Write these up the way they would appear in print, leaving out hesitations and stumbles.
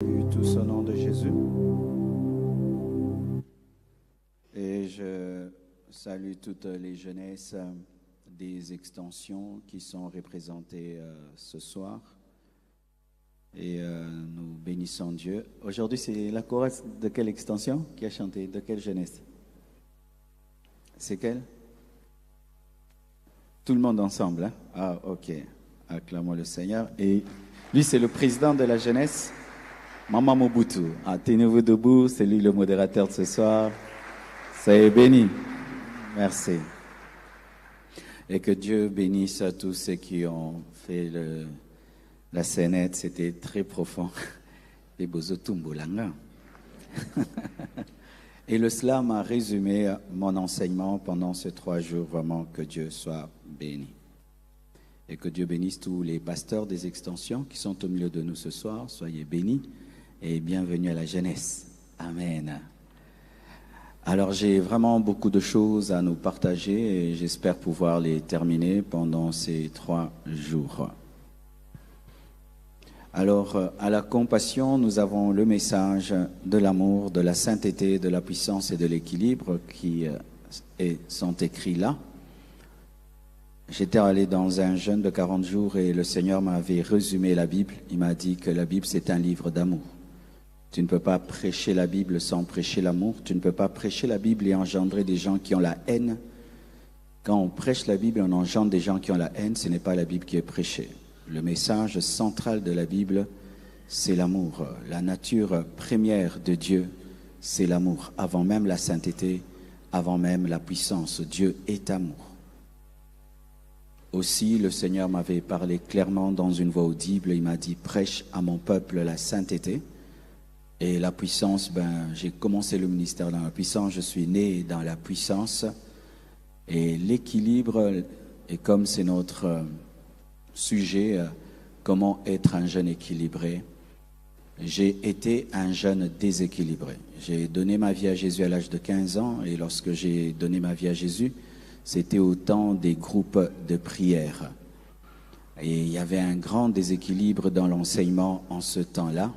Tous au nom de Jésus. Et je salue toutes les jeunesses des extensions qui sont représentées ce soir. Et nous bénissons Dieu. Aujourd'hui, c'est la chorale de quelle extension qui a chanté? De quelle jeunesse? C'est quelle? Tout le monde ensemble, hein? Ah, ok. Acclamons le Seigneur. Et lui, c'est le président de la jeunesse. Maman Mobutu, tenez-vous debout, c'est lui le modérateur de ce soir. Soyez bénis. Merci. Et que Dieu bénisse à tous ceux qui ont fait la scénette, c'était très profond. Les bozotumbolanga. Et le slam a résumé mon enseignement pendant ces 3 jours. Vraiment, que Dieu soit béni. Et que Dieu bénisse tous les pasteurs des extensions qui sont au milieu de nous ce soir. Soyez bénis. Et bienvenue à la jeunesse. Amen. Alors j'ai vraiment beaucoup de choses à nous partager et j'espère pouvoir les terminer pendant ces 3 jours. Alors à la compassion, nous avons le message de l'amour, de la sainteté, de la puissance et de l'équilibre qui sont écrits là. J'étais allé dans un jeûne de 40 jours et le Seigneur m'avait résumé la Bible. Il m'a dit que la Bible c'est un livre d'amour. Tu ne peux pas prêcher la Bible sans prêcher l'amour. Tu ne peux pas prêcher la Bible et engendrer des gens qui ont la haine. Quand on prêche la Bible, on engendre des gens qui ont la haine. Ce n'est pas la Bible qui est prêchée. Le message central de la Bible, c'est l'amour. La nature première de Dieu, c'est l'amour. Avant même la sainteté, avant même la puissance, Dieu est amour. Aussi, le Seigneur m'avait parlé clairement dans une voix audible. Il m'a dit, prêche à mon peuple la sainteté. Et la puissance, j'ai commencé le ministère dans la puissance, je suis né dans la puissance. Et l'équilibre, et comme c'est notre sujet, comment être un jeune équilibré, j'ai été un jeune déséquilibré. J'ai donné ma vie à Jésus à l'âge de 15 ans, et lorsque j'ai donné ma vie à Jésus, c'était au temps des groupes de prière. Et il y avait un grand déséquilibre dans l'enseignement en ce temps-là.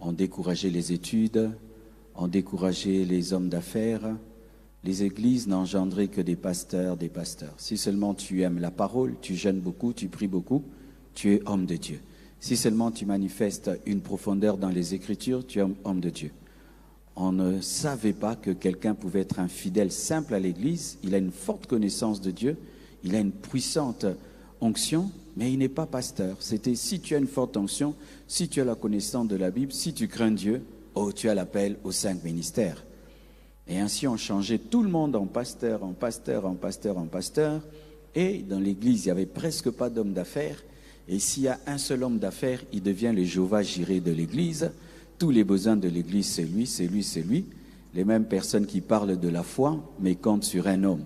On décourageait les études, on décourageait les hommes d'affaires. Les églises n'engendraient que des pasteurs. Si seulement tu aimes la parole, tu jeûnes beaucoup, tu pries beaucoup, tu es homme de Dieu. Si seulement tu manifestes une profondeur dans les Écritures, tu es homme de Dieu. On ne savait pas que quelqu'un pouvait être un fidèle simple à l'église. Il a une forte connaissance de Dieu, il a une puissante onction, mais il n'est pas pasteur. C'était si tu as une forte onction, si tu as la connaissance de la Bible, si tu crains Dieu, tu as l'appel aux 5 ministères. Et ainsi on changeait tout le monde en pasteur, en pasteur, en pasteur, en pasteur. Et dans l'église, il n'y avait presque pas d'hommes d'affaires. Et s'il y a un seul homme d'affaires, il devient le Jéhovah Jireh de l'église. Tous les besoins de l'église, c'est lui, c'est lui, c'est lui. Les mêmes personnes qui parlent de la foi, mais comptent sur un homme.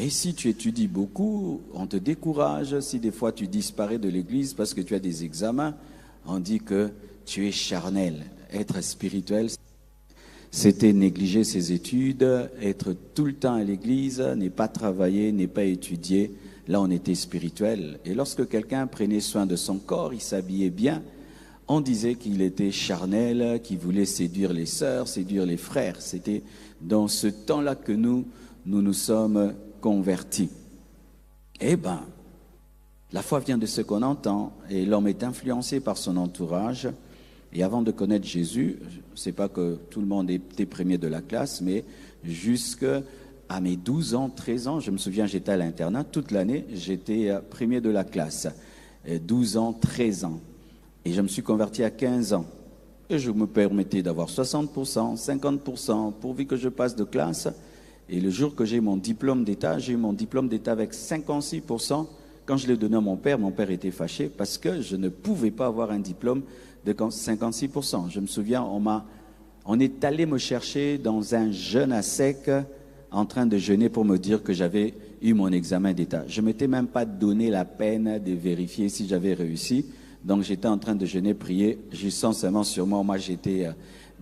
Et si tu étudies beaucoup, on te décourage. Si des fois tu disparais de l'église parce que tu as des examens, on dit que tu es charnel. Être spirituel, c'était négliger ses études, être tout le temps à l'église, n'est pas travailler, n'est pas étudier. Là, on était spirituel. Et lorsque quelqu'un prenait soin de son corps, il s'habillait bien, on disait qu'il était charnel, qu'il voulait séduire les sœurs, séduire les frères. C'était dans ce temps-là que nous sommes converti. La foi vient de ce qu'on entend et l'homme est influencé par son entourage. Et avant de connaître Jésus, c'est pas que tout le monde était premier de la classe, mais jusqu'à mes 12 ans, 13 ans, je me souviens, j'étais à l'internat, toute l'année, j'étais premier de la classe. 12 ans, 13 ans. Et je me suis converti à 15 ans. Et je me permettais d'avoir 60%, 50%, pourvu que je passe de classe. Et le jour que j'ai mon diplôme d'État, j'ai eu mon diplôme d'État avec 56%. Quand je l'ai donné à mon père était fâché parce que je ne pouvais pas avoir un diplôme de 56%. Je me souviens, on est allé me chercher dans un jeûne à sec en train de jeûner pour me dire que j'avais eu mon examen d'État. Je ne m'étais même pas donné la peine de vérifier si j'avais réussi. Donc j'étais en train de jeûner, prier. J'ai sensiblement sur moi j'étais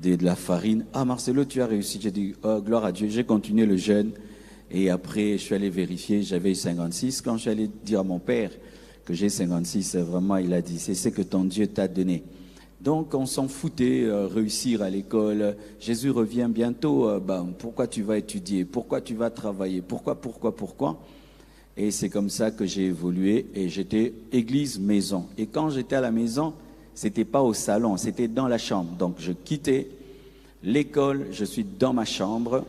de la farine. Ah Marcelo, tu as réussi. J'ai dit, oh gloire à Dieu. J'ai continué le jeûne. Et après, je suis allé vérifier, j'avais 56. Quand je suis allé dire à mon père que j'ai 56, vraiment, il a dit, c'est ce que ton Dieu t'a donné. Donc on s'en foutait, réussir à l'école. Jésus revient bientôt, pourquoi tu vas étudier? Pourquoi tu vas travailler? Pourquoi? Et c'est comme ça que j'ai évolué et j'étais église-maison. Et quand j'étais à la maison, c'était pas au salon, c'était dans la chambre. Donc je quittais l'école, je suis dans ma chambre.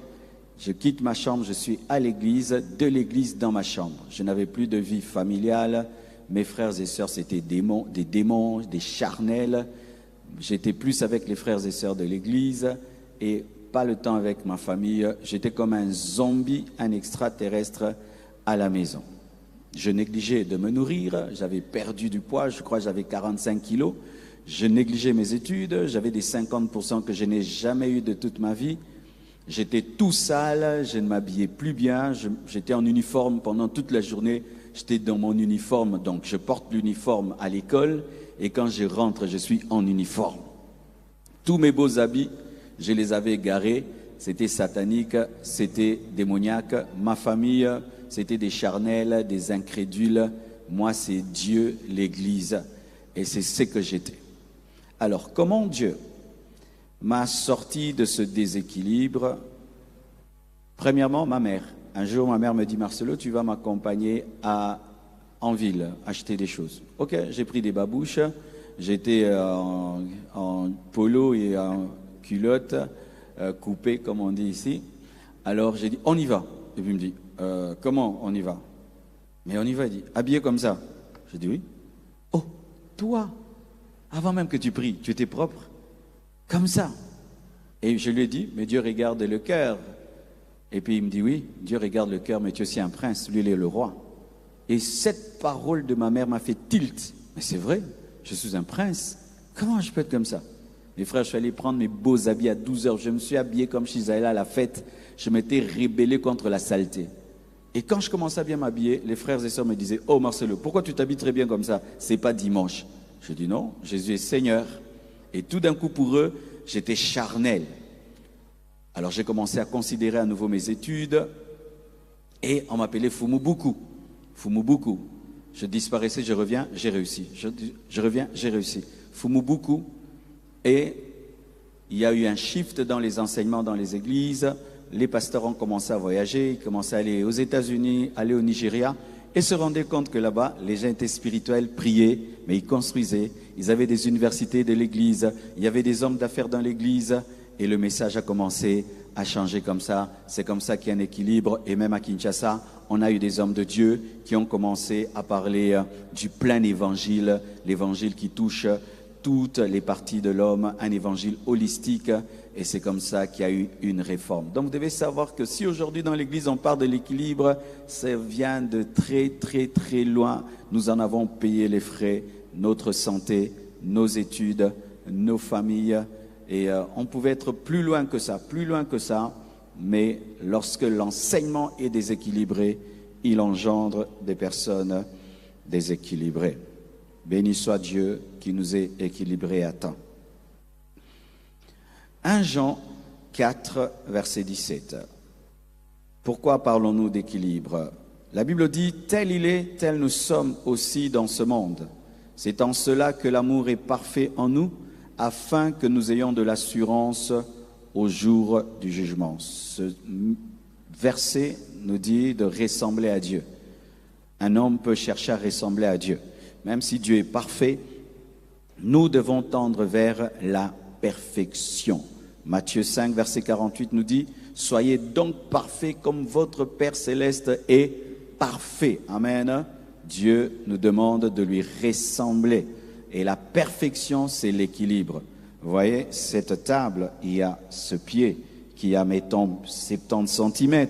Je quitte ma chambre, je suis à l'église, de l'église dans ma chambre. Je n'avais plus de vie familiale. Mes frères et sœurs, c'était des démons, des charnels. J'étais plus avec les frères et sœurs de l'église et pas le temps avec ma famille. J'étais comme un zombie, un extraterrestre à la maison. Je négligeais de me nourrir, j'avais perdu du poids, je crois que j'avais 45 kilos. Je négligeais mes études, j'avais des 50% que je n'ai jamais eu de toute ma vie. J'étais tout sale, je ne m'habillais plus bien, j'étais en uniforme pendant toute la journée. J'étais dans mon uniforme, donc je porte l'uniforme à l'école et quand je rentre, je suis en uniforme. Tous mes beaux habits, je les avais égarés, c'était satanique, c'était démoniaque. Ma famille, c'était des charnels, des incrédules. Moi, c'est Dieu, l'Église, et c'est ce que j'étais. Alors, comment Dieu m'a sorti de ce déséquilibre? Premièrement, ma mère. Un jour, ma mère me dit, Marcelo, tu vas m'accompagner en ville, acheter des choses. Ok, j'ai pris des babouches, j'étais en polo et en culotte, coupée, comme on dit ici. Alors, j'ai dit, on y va. Et puis il me dit, comment on y va? Mais on y va, il dit, habillé comme ça. J'ai dit, oui. Oh, toi, avant même que tu pries, tu étais propre? Comme ça. Et je lui ai dit, mais Dieu regarde le cœur. Et puis il me dit, oui, Dieu regarde le cœur, mais tu es aussi un prince, lui il est le roi. Et cette parole de ma mère m'a fait tilt. Mais c'est vrai, je suis un prince. Comment je peux être comme ça? Mes frères, je suis allé prendre mes beaux habits à 12h. Je me suis habillé comme si j'allais à la fête. Je m'étais rébellé contre la saleté. Et quand je commençais à bien m'habiller, les frères et sœurs me disaient, oh Marcelo, pourquoi tu t'habilles très bien comme ça? C'est pas dimanche. Je dis non, Jésus est Seigneur. Et tout d'un coup pour eux, j'étais charnel. Alors j'ai commencé à considérer à nouveau mes études et on m'appelait Fumubuku. Fumubuku. Je disparaissais, je reviens, j'ai réussi. Je reviens, j'ai réussi. Fumubuku. Et il y a eu un shift dans les enseignements dans les églises. Les pasteurs ont commencé à voyager, ils commençaient à aller aux États-Unis, aller au Nigeria et se rendaient compte que là-bas, les gens étaient spirituels, priaient, mais ils construisaient. Ils avaient des universités de l'église, il y avait des hommes d'affaires dans l'église. Et le message a commencé à changer comme ça. C'est comme ça qu'il y a un équilibre. Et même à Kinshasa, on a eu des hommes de Dieu qui ont commencé à parler du plein évangile, l'évangile qui touche toutes les parties de l'homme, un évangile holistique. Et c'est comme ça qu'il y a eu une réforme. Donc vous devez savoir que si aujourd'hui dans l'Église on parle de l'équilibre, ça vient de très très très loin. Nous en avons payé les frais, notre santé, nos études, nos familles. Et on pouvait être plus loin que ça, mais lorsque l'enseignement est déséquilibré, il engendre des personnes déséquilibrées. Béni soit Dieu qui nous ait équilibrés à temps. 1 Jean 4, verset 17. Pourquoi parlons-nous d'équilibre? La Bible dit, tel il est, tel nous sommes aussi dans ce monde. C'est en cela que l'amour est parfait en nous, afin que nous ayons de l'assurance au jour du jugement. Ce verset nous dit de ressembler à Dieu. Un homme peut chercher à ressembler à Dieu. Même si Dieu est parfait, nous devons tendre vers la perfection. Matthieu 5, verset 48 nous dit, « Soyez donc parfaits comme votre Père céleste est parfait. » Amen. Dieu nous demande de lui ressembler. Et la perfection, c'est l'équilibre. Vous voyez, cette table, il y a ce pied qui a, mettons, 70 cm,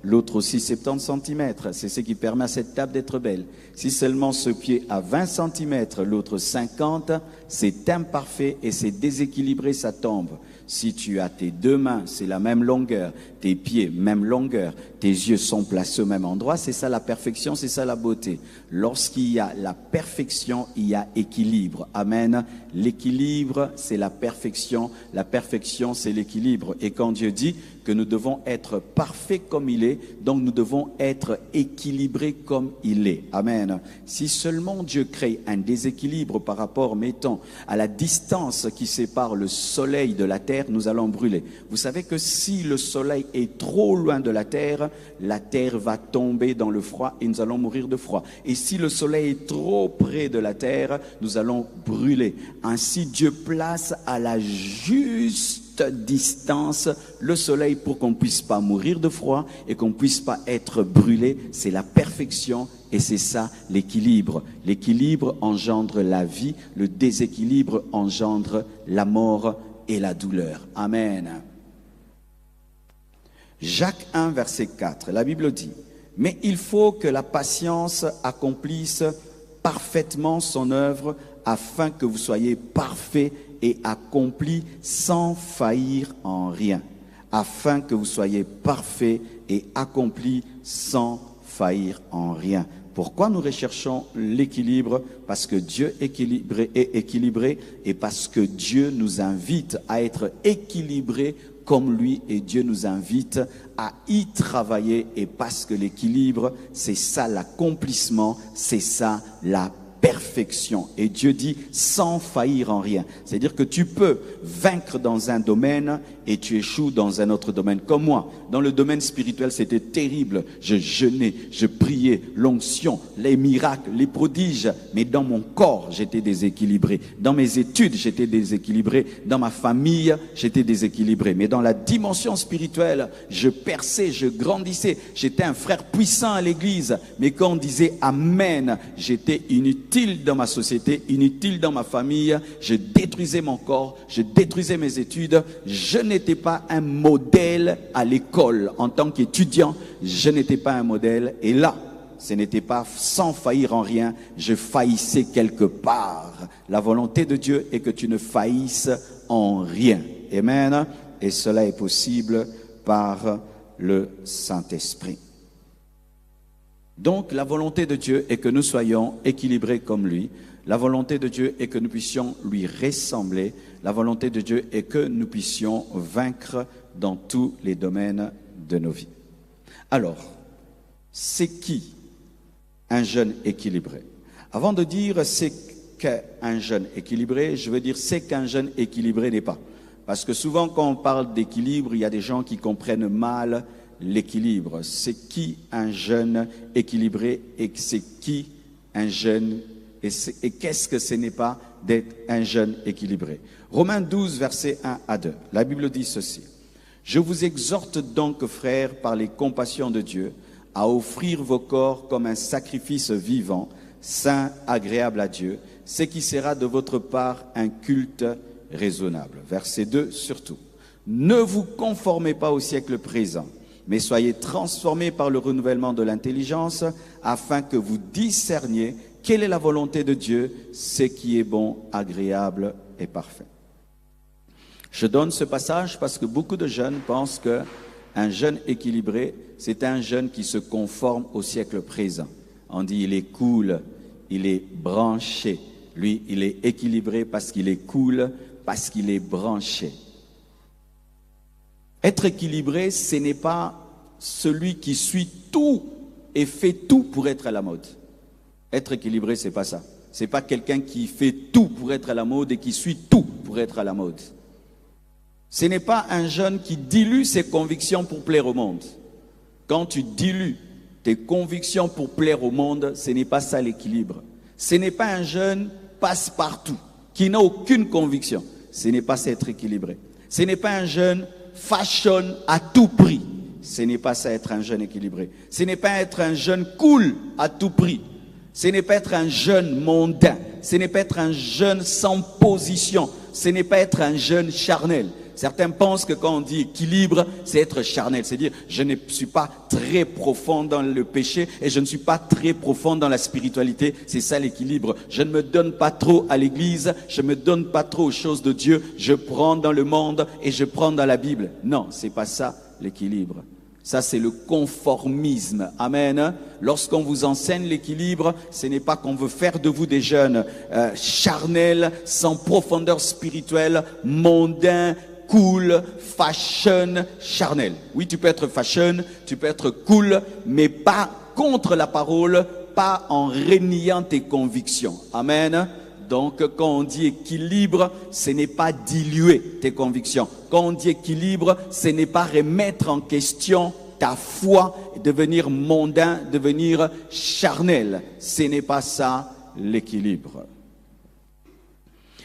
l'autre aussi 70 cm. C'est ce qui permet à cette table d'être belle. Si seulement ce pied a 20 cm, l'autre 50, c'est imparfait et c'est déséquilibré, ça tombe. Si tu as tes deux mains, c'est la même longueur, tes pieds, même longueur, tes yeux sont placés au même endroit, c'est ça la perfection, c'est ça la beauté. Lorsqu'il y a la perfection, il y a équilibre. Amen. L'équilibre, c'est la perfection, c'est l'équilibre. Et quand Dieu dit que nous devons être parfaits comme il est, donc nous devons être équilibrés comme il est. Amen. Si seulement Dieu crée un déséquilibre par rapport, mettons, temps, à la distance qui sépare le soleil de la terre, nous allons brûler. Vous savez que si le soleil est trop loin de la terre va tomber dans le froid et nous allons mourir de froid. Et si le soleil est trop près de la terre, nous allons brûler. Ainsi, Dieu place à la juste distance le soleil pour qu'on ne puisse pas mourir de froid et qu'on ne puisse pas être brûlé. C'est la perfection et c'est ça l'équilibre. L'équilibre engendre la vie, le déséquilibre engendre la mort et la douleur. Amen. Jacques 1, verset 4, la Bible dit: « Mais il faut que la patience accomplisse parfaitement son œuvre, afin que vous soyez parfaits et accomplis sans faillir en rien. » Afin que vous soyez parfaits et accomplis sans faillir en rien. Pourquoi nous recherchons l'équilibre? Parce que Dieu est équilibré et parce que Dieu nous invite à être équilibrés comme lui, et Dieu nous invite à y travailler, et parce que l'équilibre, c'est ça l'accomplissement, c'est ça la perfection. Et Dieu dit sans faillir en rien. C'est-à-dire que tu peux vaincre dans un domaine et tu échoues dans un autre domaine. Comme moi, dans le domaine spirituel, c'était terrible. Je jeûnais, je priais, l'onction, les miracles, les prodiges. Mais dans mon corps, j'étais déséquilibré. Dans mes études, j'étais déséquilibré. Dans ma famille, j'étais déséquilibré. Mais dans la dimension spirituelle, je perçais, je grandissais. J'étais un frère puissant à l'église. Mais quand on disait Amen, j'étais inutile dans ma société, inutile dans ma famille. Je détruisais mon corps, je détruisais mes études. Je n'étais pas un modèle à l'école. En tant qu'étudiant, je n'étais pas un modèle. Et là, ce n'était pas sans faillir en rien, je faillissais quelque part. La volonté de Dieu est que tu ne faillisses en rien. Amen. Et cela est possible par le Saint-Esprit. Donc, la volonté de Dieu est que nous soyons équilibrés comme lui. La volonté de Dieu est que nous puissions lui ressembler. La volonté de Dieu est que nous puissions vaincre dans tous les domaines de nos vies. Alors, c'est qui un jeune équilibré? Avant de dire c'est qu'un jeune équilibré, je veux dire c'est qu'un jeune équilibré n'est pas. Parce que souvent quand on parle d'équilibre, il y a des gens qui comprennent mal l'équilibre. C'est qui un jeune équilibré et c'est qui un jeune et qu'est-ce que ce n'est pas d'être un jeune équilibré? Romains 12, versets 1 à 2. La Bible dit ceci: « Je vous exhorte donc, frères, par les compassions de Dieu, à offrir vos corps comme un sacrifice vivant, saint, agréable à Dieu, ce qui sera de votre part un culte raisonnable. » Verset 2 surtout. « Ne vous conformez pas au siècle présent, mais soyez transformés par le renouvellement de l'intelligence, afin que vous discerniez quelle est la volonté de Dieu, ce qui est bon, agréable et parfait. » Je donne ce passage parce que beaucoup de jeunes pensent qu'un jeune équilibré, c'est un jeune qui se conforme au siècle présent. On dit il est cool, il est branché. Lui, il est équilibré parce qu'il est cool, parce qu'il est branché. Être équilibré, ce n'est pas celui qui suit tout et fait tout pour être à la mode. Être équilibré, c'est pas ça. C'est pas quelqu'un qui fait tout pour être à la mode et qui suit tout pour être à la mode. Ce n'est pas un jeune qui dilue ses convictions pour plaire au monde. Quand tu dilues tes convictions pour plaire au monde, ce n'est pas ça l'équilibre. Ce n'est pas un jeune passe-partout qui n'a aucune conviction. Ce n'est pas ça être équilibré. Ce n'est pas un jeune fashion à tout prix. Ce n'est pas ça être un jeune équilibré. Ce n'est pas être un jeune cool à tout prix. Ce n'est pas être un jeune mondain. Ce n'est pas être un jeune sans position. Ce n'est pas être un jeune charnel. Certains pensent que quand on dit équilibre, c'est être charnel. C'est-à-dire, je ne suis pas très profond dans le péché et je ne suis pas très profond dans la spiritualité. C'est ça l'équilibre. Je ne me donne pas trop à l'église, je ne me donne pas trop aux choses de Dieu. Je prends dans le monde et je prends dans la Bible. Non, c'est pas ça l'équilibre. Ça, c'est le conformisme. Amen. Lorsqu'on vous enseigne l'équilibre, ce n'est pas qu'on veut faire de vous des jeunes charnels, sans profondeur spirituelle, mondains, cool, fashion, charnel. Oui, tu peux être fashion, tu peux être cool, mais pas contre la parole, pas en reniant tes convictions. Amen. Donc, quand on dit équilibre, ce n'est pas diluer tes convictions. Quand on dit équilibre, ce n'est pas remettre en question ta foi, devenir mondain, devenir charnel. Ce n'est pas ça l'équilibre.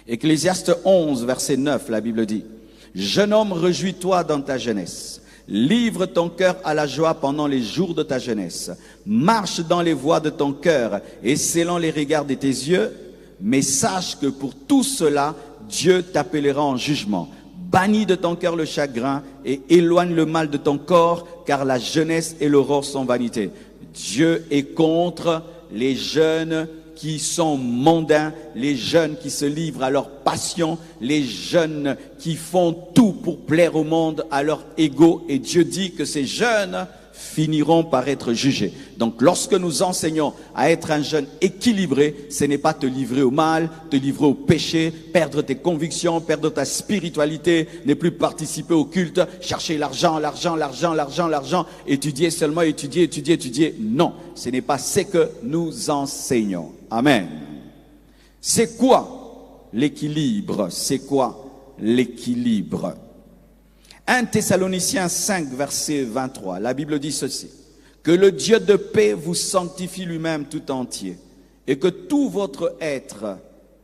Ecclésiaste 11, verset 9, la Bible dit: « Jeune homme, réjouis-toi dans ta jeunesse. Livre ton cœur à la joie pendant les jours de ta jeunesse. Marche dans les voies de ton cœur et scellant les regards de tes yeux. Mais sache que pour tout cela, Dieu t'appellera en jugement. Bannis de ton cœur le chagrin et éloigne le mal de ton corps, car la jeunesse et l'aurore sont vanité. » Dieu est contre les jeunes qui sont mondains, les jeunes qui se livrent à leur passion, les jeunes qui font tout pour plaire au monde, à leur ego. Et Dieu dit que ces jeunes finiront par être jugés. Donc lorsque nous enseignons à être un jeune équilibré, ce n'est pas te livrer au mal, te livrer au péché, perdre tes convictions, perdre ta spiritualité, ne plus participer au culte, chercher l'argent, étudier seulement, étudier. Non, ce n'est pas ce que nous enseignons. Amen. C'est quoi l'équilibre? C'est quoi l'équilibre? 1 Thessaloniciens 5, verset 23, la Bible dit ceci: « Que le Dieu de paix vous sanctifie lui-même tout entier, et que tout votre être,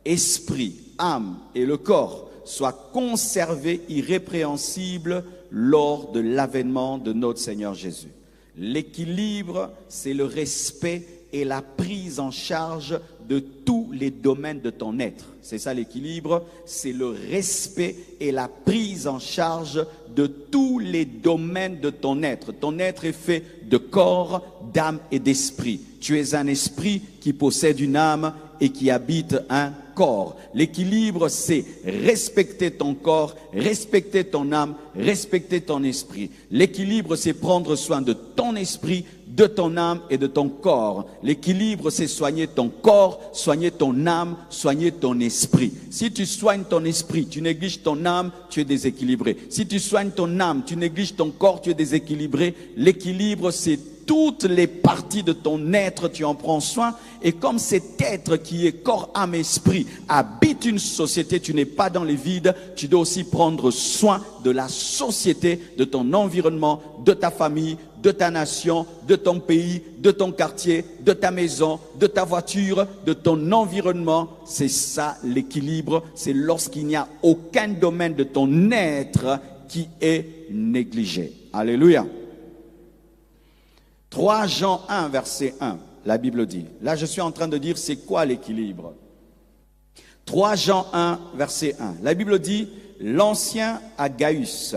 esprit, âme et le corps soient conservés irrépréhensibles lors de l'avènement de notre Seigneur Jésus. » L'équilibre, c'est le respect et la prise en charge de tous les domaines de ton être. C'est ça l'équilibre, c'est le respect et la prise en charge de tous les domaines de ton être. Ton être est fait de corps, d'âme et d'esprit. Tu es un esprit qui possède une âme et qui habite un corps. L'équilibre, c'est respecter ton corps, respecter ton âme, respecter ton esprit. L'équilibre, c'est prendre soin de ton esprit, de ton âme et de ton corps. L'équilibre, c'est soigner ton corps, soigner ton âme, soigner ton esprit. Si tu soignes ton esprit, tu négliges ton âme, tu es déséquilibré. Si tu soignes ton âme, tu négliges ton corps, tu es déséquilibré. L'équilibre, c'est toutes les parties de ton être, tu en prends soin. Et comme cet être qui est corps, âme, esprit habite une société, tu n'es pas dans les vides, tu dois aussi prendre soin de la société, de ton environnement, de ta famille, de ta nation, de ton pays, de ton quartier, de ta maison, de ta voiture, de ton environnement. C'est ça l'équilibre, c'est lorsqu'il n'y a aucun domaine de ton être qui est négligé. Alléluia. 3 Jean 1, verset 1, la Bible dit. Là, je suis en train de dire c'est quoi l'équilibre. 3 Jean 1, verset 1. La Bible dit: l'ancien Agaius,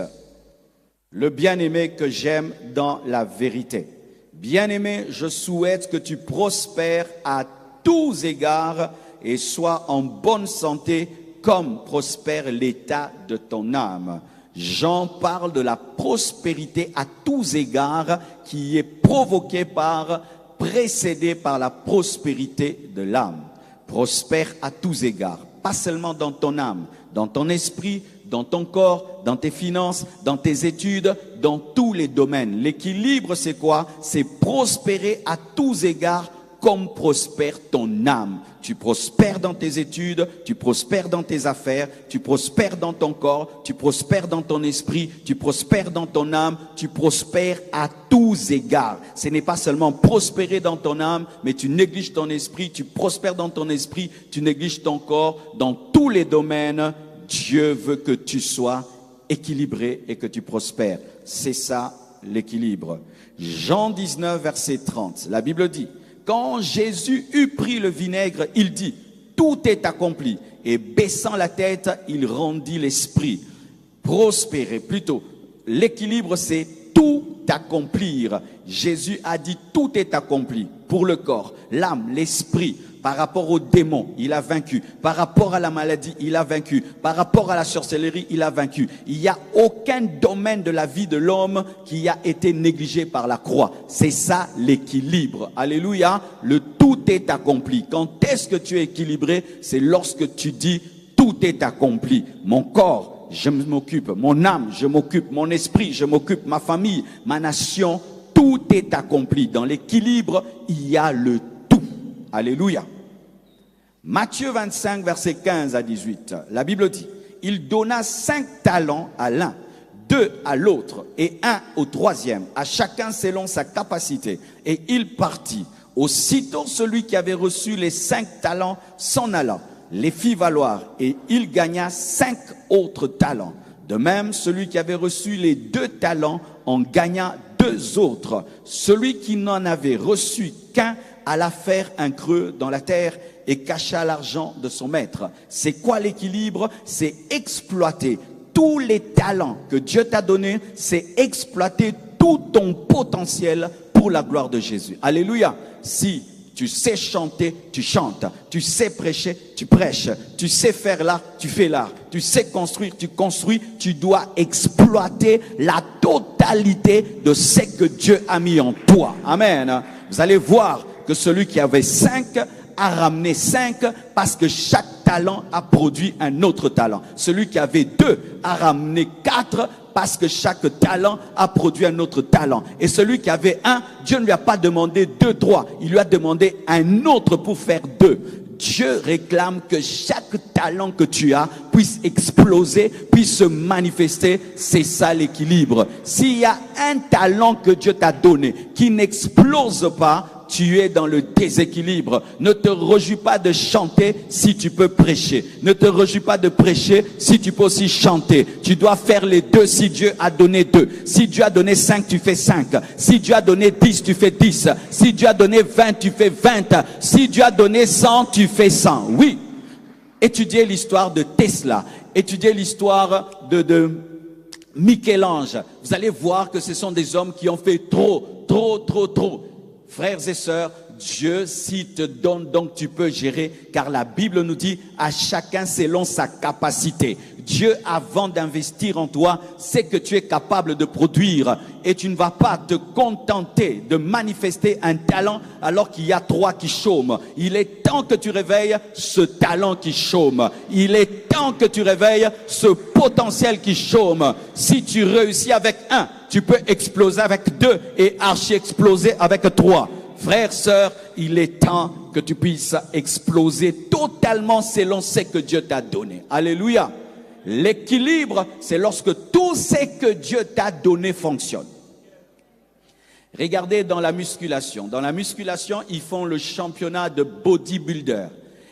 le bien-aimé que j'aime dans la vérité. Bien-aimé, je souhaite que tu prospères à tous égards et sois en bonne santé comme prospère l'état de ton âme. Jean parle de la prospérité à tous égards qui est provoquée par, précédée par la prospérité de l'âme. Prospère à tous égards, pas seulement dans ton âme, dans ton esprit, dans ton corps, dans tes finances, dans tes études, dans tous les domaines. L'équilibre, c'est quoi? C'est prospérer à tous égards comme prospère ton âme. Tu prospères dans tes études, tu prospères dans tes affaires, tu prospères dans ton corps, tu prospères dans ton esprit, tu prospères dans ton âme, tu prospères à tous égards. Ce n'est pas seulement prospérer dans ton âme, mais tu négliges ton esprit, tu prospères dans ton esprit, tu négliges ton corps. Dans tous les domaines, Dieu veut que tu sois équilibré et que tu prospères. C'est ça l'équilibre. Jean 19, verset 30, la Bible dit: quand Jésus eut pris le vinaigre, il dit: tout est accompli. Et baissant la tête, il rendit l'esprit. Prospérer, plutôt. L'équilibre, c'est tout accomplir. Jésus a dit: tout est accompli pour le corps, l'âme, l'esprit. Par rapport aux démons, il a vaincu. Par rapport à la maladie, il a vaincu. Par rapport à la sorcellerie, il a vaincu. Il n'y a aucun domaine de la vie de l'homme qui a été négligé par la croix. C'est ça l'équilibre. Alléluia. Le tout est accompli. Quand est-ce que tu es équilibré? C'est lorsque tu dis: tout est accompli. Mon corps, je m'occupe. Mon âme, je m'occupe. Mon esprit, je m'occupe. Ma famille, ma nation, tout est accompli. Dans l'équilibre, il y a le tout. Alléluia. Matthieu 25, versets 15 à 18. La Bible dit, il donna 5 talents à l'un, 2 à l'autre et 1 au troisième, à chacun selon sa capacité. Et il partit. Aussitôt celui qui avait reçu les 5 talents s'en alla, les fit valoir, et il gagna 5 autres talents. De même, celui qui avait reçu les 2 talents en gagna 2 autres. Celui qui n'en avait reçu qu'un alla faire un creux dans la terre et cacha l'argent de son maître. C'est quoi l'équilibre? C'est exploiter tous les talents que Dieu t'a donnés, c'est exploiter tout ton potentiel pour la gloire de Jésus. Alléluia. Si tu sais chanter, tu chantes. Tu sais prêcher, tu prêches. Tu sais faire l'art, tu fais l'art. Tu sais construire, tu construis. Tu dois exploiter la totalité de ce que Dieu a mis en toi. Amen. Vous allez voir que celui qui avait 5 a ramené 5 parce que chaque talent a produit un autre talent. Celui qui avait 2 a ramené 4 parce que chaque talent a produit un autre talent. Et celui qui avait 1, Dieu ne lui a pas demandé 2, 3. Il lui a demandé un autre pour faire 2. Dieu réclame que chaque talent que tu as puisse exploser, puisse se manifester. C'est ça l'équilibre. S'il y a un talent que Dieu t'a donné qui n'explose pas, tu es dans le déséquilibre. Ne te réjouis pas de chanter si tu peux prêcher. Ne te réjouis pas de prêcher si tu peux aussi chanter. Tu dois faire les 2 si Dieu a donné 2. Si Dieu a donné 5, tu fais 5. Si Dieu a donné 10, tu fais 10. Si Dieu a donné 20, tu fais 20. Si Dieu a donné 100, tu fais 100. Oui. Étudiez l'histoire de Tesla. Étudiez l'histoire de Michel-Ange. Vous allez voir que ce sont des hommes qui ont fait trop. Frères et sœurs, Dieu s'il te donne, donc tu peux gérer, car la Bible nous dit à chacun selon sa capacité. Dieu, avant d'investir en toi, sait que tu es capable de produire et tu ne vas pas te contenter de manifester un talent alors qu'il y a 3 qui chôment. Il est temps que tu réveilles ce talent qui chôme. Il est temps que tu réveilles ce potentiel qui chôme. Si tu réussis avec 1, tu peux exploser avec 2 et archi-exploser avec 3. Frères, sœurs, il est temps que tu puisses exploser totalement selon ce que Dieu t'a donné. Alléluia. L'équilibre, c'est lorsque tout ce que Dieu t'a donné fonctionne. Regardez dans la musculation. Dans la musculation, ils font le championnat de bodybuilder.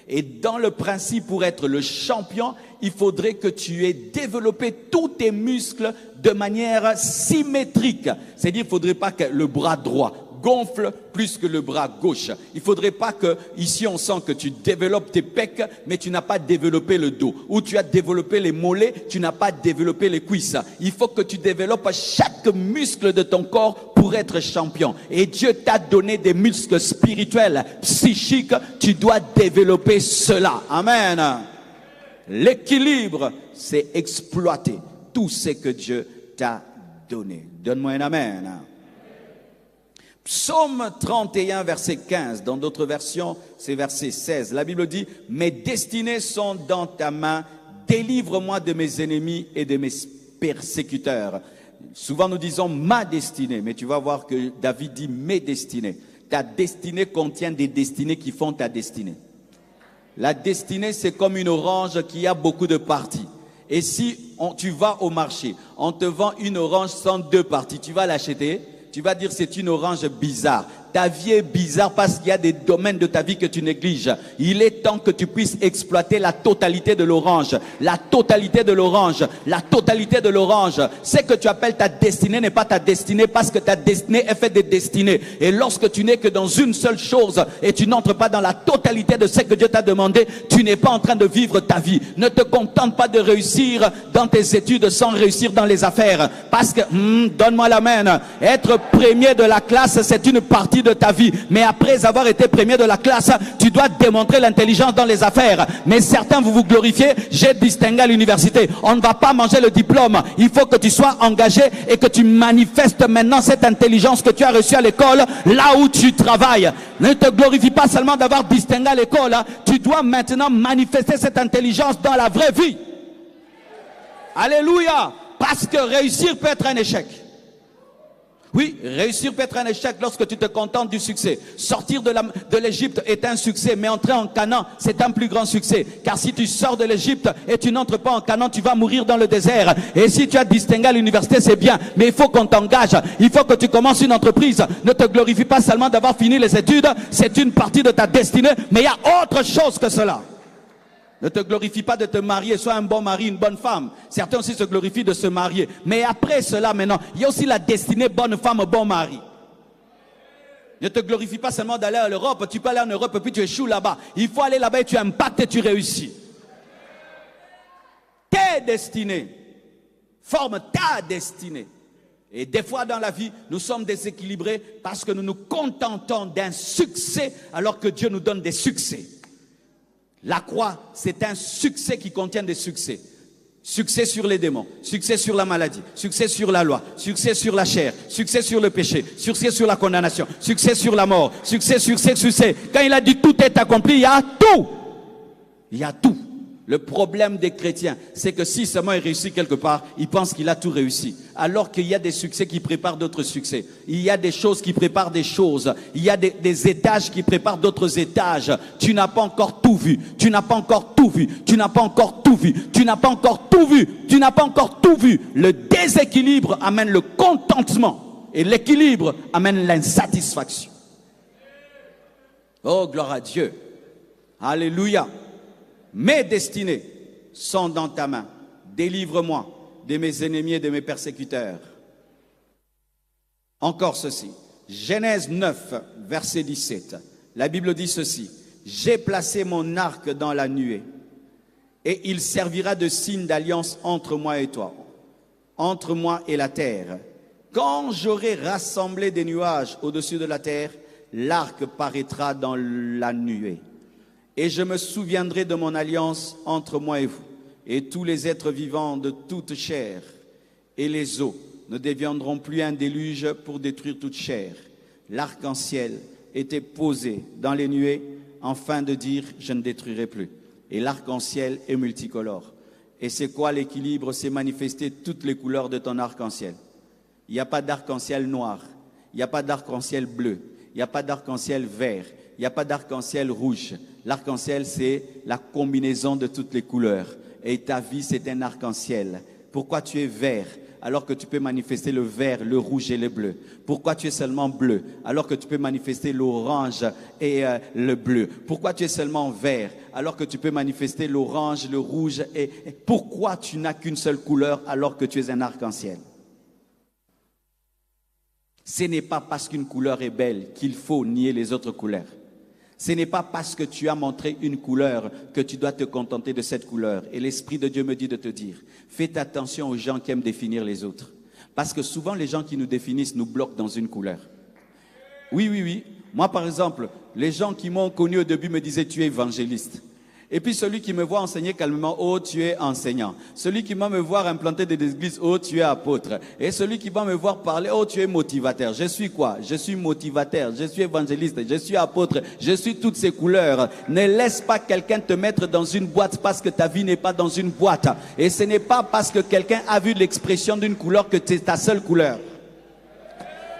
Et dans le principe, pour être le champion, il faudrait que tu aies développé tous tes muscles de manière symétrique. C'est-à-dire, il ne faudrait pas que le bras droit gonfle plus que le bras gauche. Il ne faudrait pas que, ici on sent que tu développes tes pecs, mais tu n'as pas développé le dos. Ou tu as développé les mollets, tu n'as pas développé les cuisses. Il faut que tu développes chaque muscle de ton corps pour être champion. Et Dieu t'a donné des muscles spirituels, psychiques, tu dois développer cela. Amen. L'équilibre, c'est exploiter tout ce que Dieu t'a donné. Donne-moi un amen. Psaume 31, verset 15. Dans d'autres versions, c'est verset 16. La Bible dit, « Mes destinées sont dans ta main. Délivre-moi de mes ennemis et de mes persécuteurs. » Souvent nous disons « ma destinée », mais tu vas voir que David dit « mes destinées ». Ta destinée contient des destinées qui font ta destinée. La destinée, c'est comme une orange qui a beaucoup de parties. Et si tu vas au marché, on te vend une orange sans 2 parties, tu vas l'acheter? Tu vas dire c'est une orange bizarre. Ta vie est bizarre parce qu'il y a des domaines de ta vie que tu négliges. Il est temps que tu puisses exploiter la totalité de l'orange. La totalité de l'orange. La totalité de l'orange. Ce que tu appelles ta destinée n'est pas ta destinée parce que ta destinée est faite des destinées. Et lorsque tu n'es que dans une seule chose et tu n'entres pas dans la totalité de ce que Dieu t'a demandé, tu n'es pas en train de vivre ta vie. Ne te contente pas de réussir dans tes études sans réussir dans les affaires. Parce que, donne-moi la main. Être premier de la classe, c'est une partie de ta vie, mais après avoir été premier de la classe, tu dois démontrer l'intelligence dans les affaires. Mais certains, vous vous glorifiez, j'ai distingué à l'université. On ne va pas manger le diplôme, il faut que tu sois engagé et que tu manifestes maintenant cette intelligence que tu as reçue à l'école, là où tu travailles. Ne te glorifie pas seulement d'avoir distingué à l'école, tu dois maintenant manifester cette intelligence dans la vraie vie. Alléluia. Parce que réussir peut être un échec. Oui, réussir peut être un échec lorsque tu te contentes du succès. Sortir de l'Égypte est un succès, mais entrer en Canaan, c'est un plus grand succès. Car si tu sors de l'Égypte et tu n'entres pas en Canaan, tu vas mourir dans le désert. Et si tu as distingué à l'université, c'est bien, mais il faut qu'on t'engage. Il faut que tu commences une entreprise. Ne te glorifie pas seulement d'avoir fini les études, c'est une partie de ta destinée, mais il y a autre chose que cela. Ne te glorifie pas de te marier, sois un bon mari, une bonne femme. Certains aussi se glorifient de se marier. Mais après cela, maintenant, il y a aussi la destinée bonne femme, bon mari. Ne te glorifie pas seulement d'aller à l'Europe. Tu peux aller en Europe et puis tu échoues là-bas. Il faut aller là-bas et tu impactes et tu réussis. Tes destinées forment ta destinée. Et des fois dans la vie, nous sommes déséquilibrés parce que nous nous contentons d'un succès alors que Dieu nous donne des succès. La croix, c'est un succès qui contient des succès. Succès sur les démons, succès sur la maladie, succès sur la loi, succès sur la chair, succès sur le péché, succès sur la condamnation, succès sur la mort, succès sur succès. Quand il a dit tout est accompli, il y a tout. Il y a tout. Le problème des chrétiens, c'est que si seulement il réussit quelque part, il pense qu'il a tout réussi. Alors qu'il y a des succès qui préparent d'autres succès. Il y a des choses qui préparent des choses. Il y a des étages qui préparent d'autres étages. Tu n'as pas encore tout vu. Tu n'as pas encore tout vu. Tu n'as pas encore tout vu. Tu n'as pas encore tout vu. Tu n'as pas encore tout vu. Le déséquilibre amène le contentement. Et l'équilibre amène l'insatisfaction. Oh, gloire à Dieu. Alléluia. Mes destinées sont dans ta main. Délivre-moi de mes ennemis et de mes persécuteurs. Encore ceci. Genèse 9, verset 17. La Bible dit ceci. J'ai placé mon arc dans la nuée et il servira de signe d'alliance entre moi et toi, entre moi et la terre. Quand j'aurai rassemblé des nuages au-dessus de la terre, l'arc paraîtra dans la nuée. Et je me souviendrai de mon alliance entre moi et vous, et tous les êtres vivants de toute chair, et les eaux ne deviendront plus un déluge pour détruire toute chair. L'arc-en-ciel était posé dans les nuées, afin de dire « je ne détruirai plus ». Et l'arc-en-ciel est multicolore. Et c'est quoi l'équilibre? C'est manifester toutes les couleurs de ton arc-en-ciel. Il n'y a pas d'arc-en-ciel noir, il n'y a pas d'arc-en-ciel bleu, il n'y a pas d'arc-en-ciel vert, il n'y a pas d'arc-en-ciel rouge. L'arc-en-ciel, c'est la combinaison de toutes les couleurs. Et ta vie, c'est un arc-en-ciel. Pourquoi tu es vert alors que tu peux manifester le vert, le rouge et le bleu? Pourquoi tu es seulement bleu alors que tu peux manifester l'orange et le bleu? Pourquoi tu es seulement vert alors que tu peux manifester l'orange, le rouge et pourquoi tu n'as qu'une seule couleur alors que tu es un arc-en-ciel? Ce n'est pas parce qu'une couleur est belle qu'il faut nier les autres couleurs. Ce n'est pas parce que tu as montré une couleur que tu dois te contenter de cette couleur. Et l'Esprit de Dieu me dit de te dire, faites attention aux gens qui aiment définir les autres. Parce que souvent, les gens qui nous définissent nous bloquent dans une couleur. Oui. Moi, par exemple, les gens qui m'ont connu au début me disaient, tu es évangéliste. Et puis celui qui me voit enseigner calmement, oh, tu es enseignant. Celui qui va me voir implanter des églises, oh, tu es apôtre. Et celui qui va me voir parler, oh, tu es motivateur. Je suis quoi? Je suis motivateur, je suis évangéliste, je suis apôtre, je suis toutes ces couleurs. Ne laisse pas quelqu'un te mettre dans une boîte parce que ta vie n'est pas dans une boîte. Et ce n'est pas parce que quelqu'un a vu l'expression d'une couleur que c'est ta seule couleur.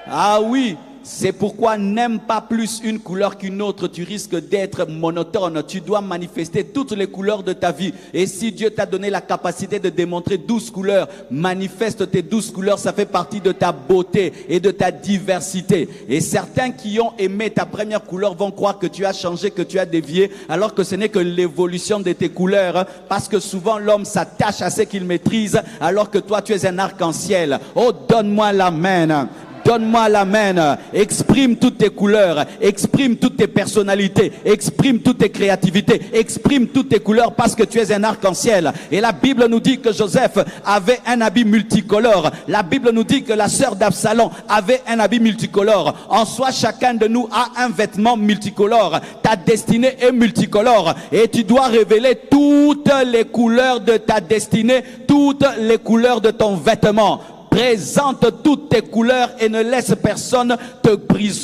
Ah oui. C'est pourquoi n'aime pas plus une couleur qu'une autre. Tu risques d'être monotone. Tu dois manifester toutes les couleurs de ta vie. Et si Dieu t'a donné la capacité de démontrer 12 couleurs, manifeste tes 12 couleurs. Ça fait partie de ta beauté et de ta diversité. Et certains qui ont aimé ta première couleur vont croire que tu as changé, que tu as dévié, alors que ce n'est que l'évolution de tes couleurs. Parce que souvent l'homme s'attache à ce qu'il maîtrise, alors que toi tu es un arc-en-ciel. Oh, donne-moi l'amen. Donne-moi l'amen. Exprime toutes tes couleurs. Exprime toutes tes personnalités. Exprime toutes tes créativités. Exprime toutes tes couleurs parce que tu es un arc-en-ciel. Et la Bible nous dit que Joseph avait un habit multicolore. La Bible nous dit que la sœur d'Absalom avait un habit multicolore. En soi, chacun de nous a un vêtement multicolore. Ta destinée est multicolore. Et tu dois révéler toutes les couleurs de ta destinée, toutes les couleurs de ton vêtement. Présente toutes tes couleurs et ne laisse personne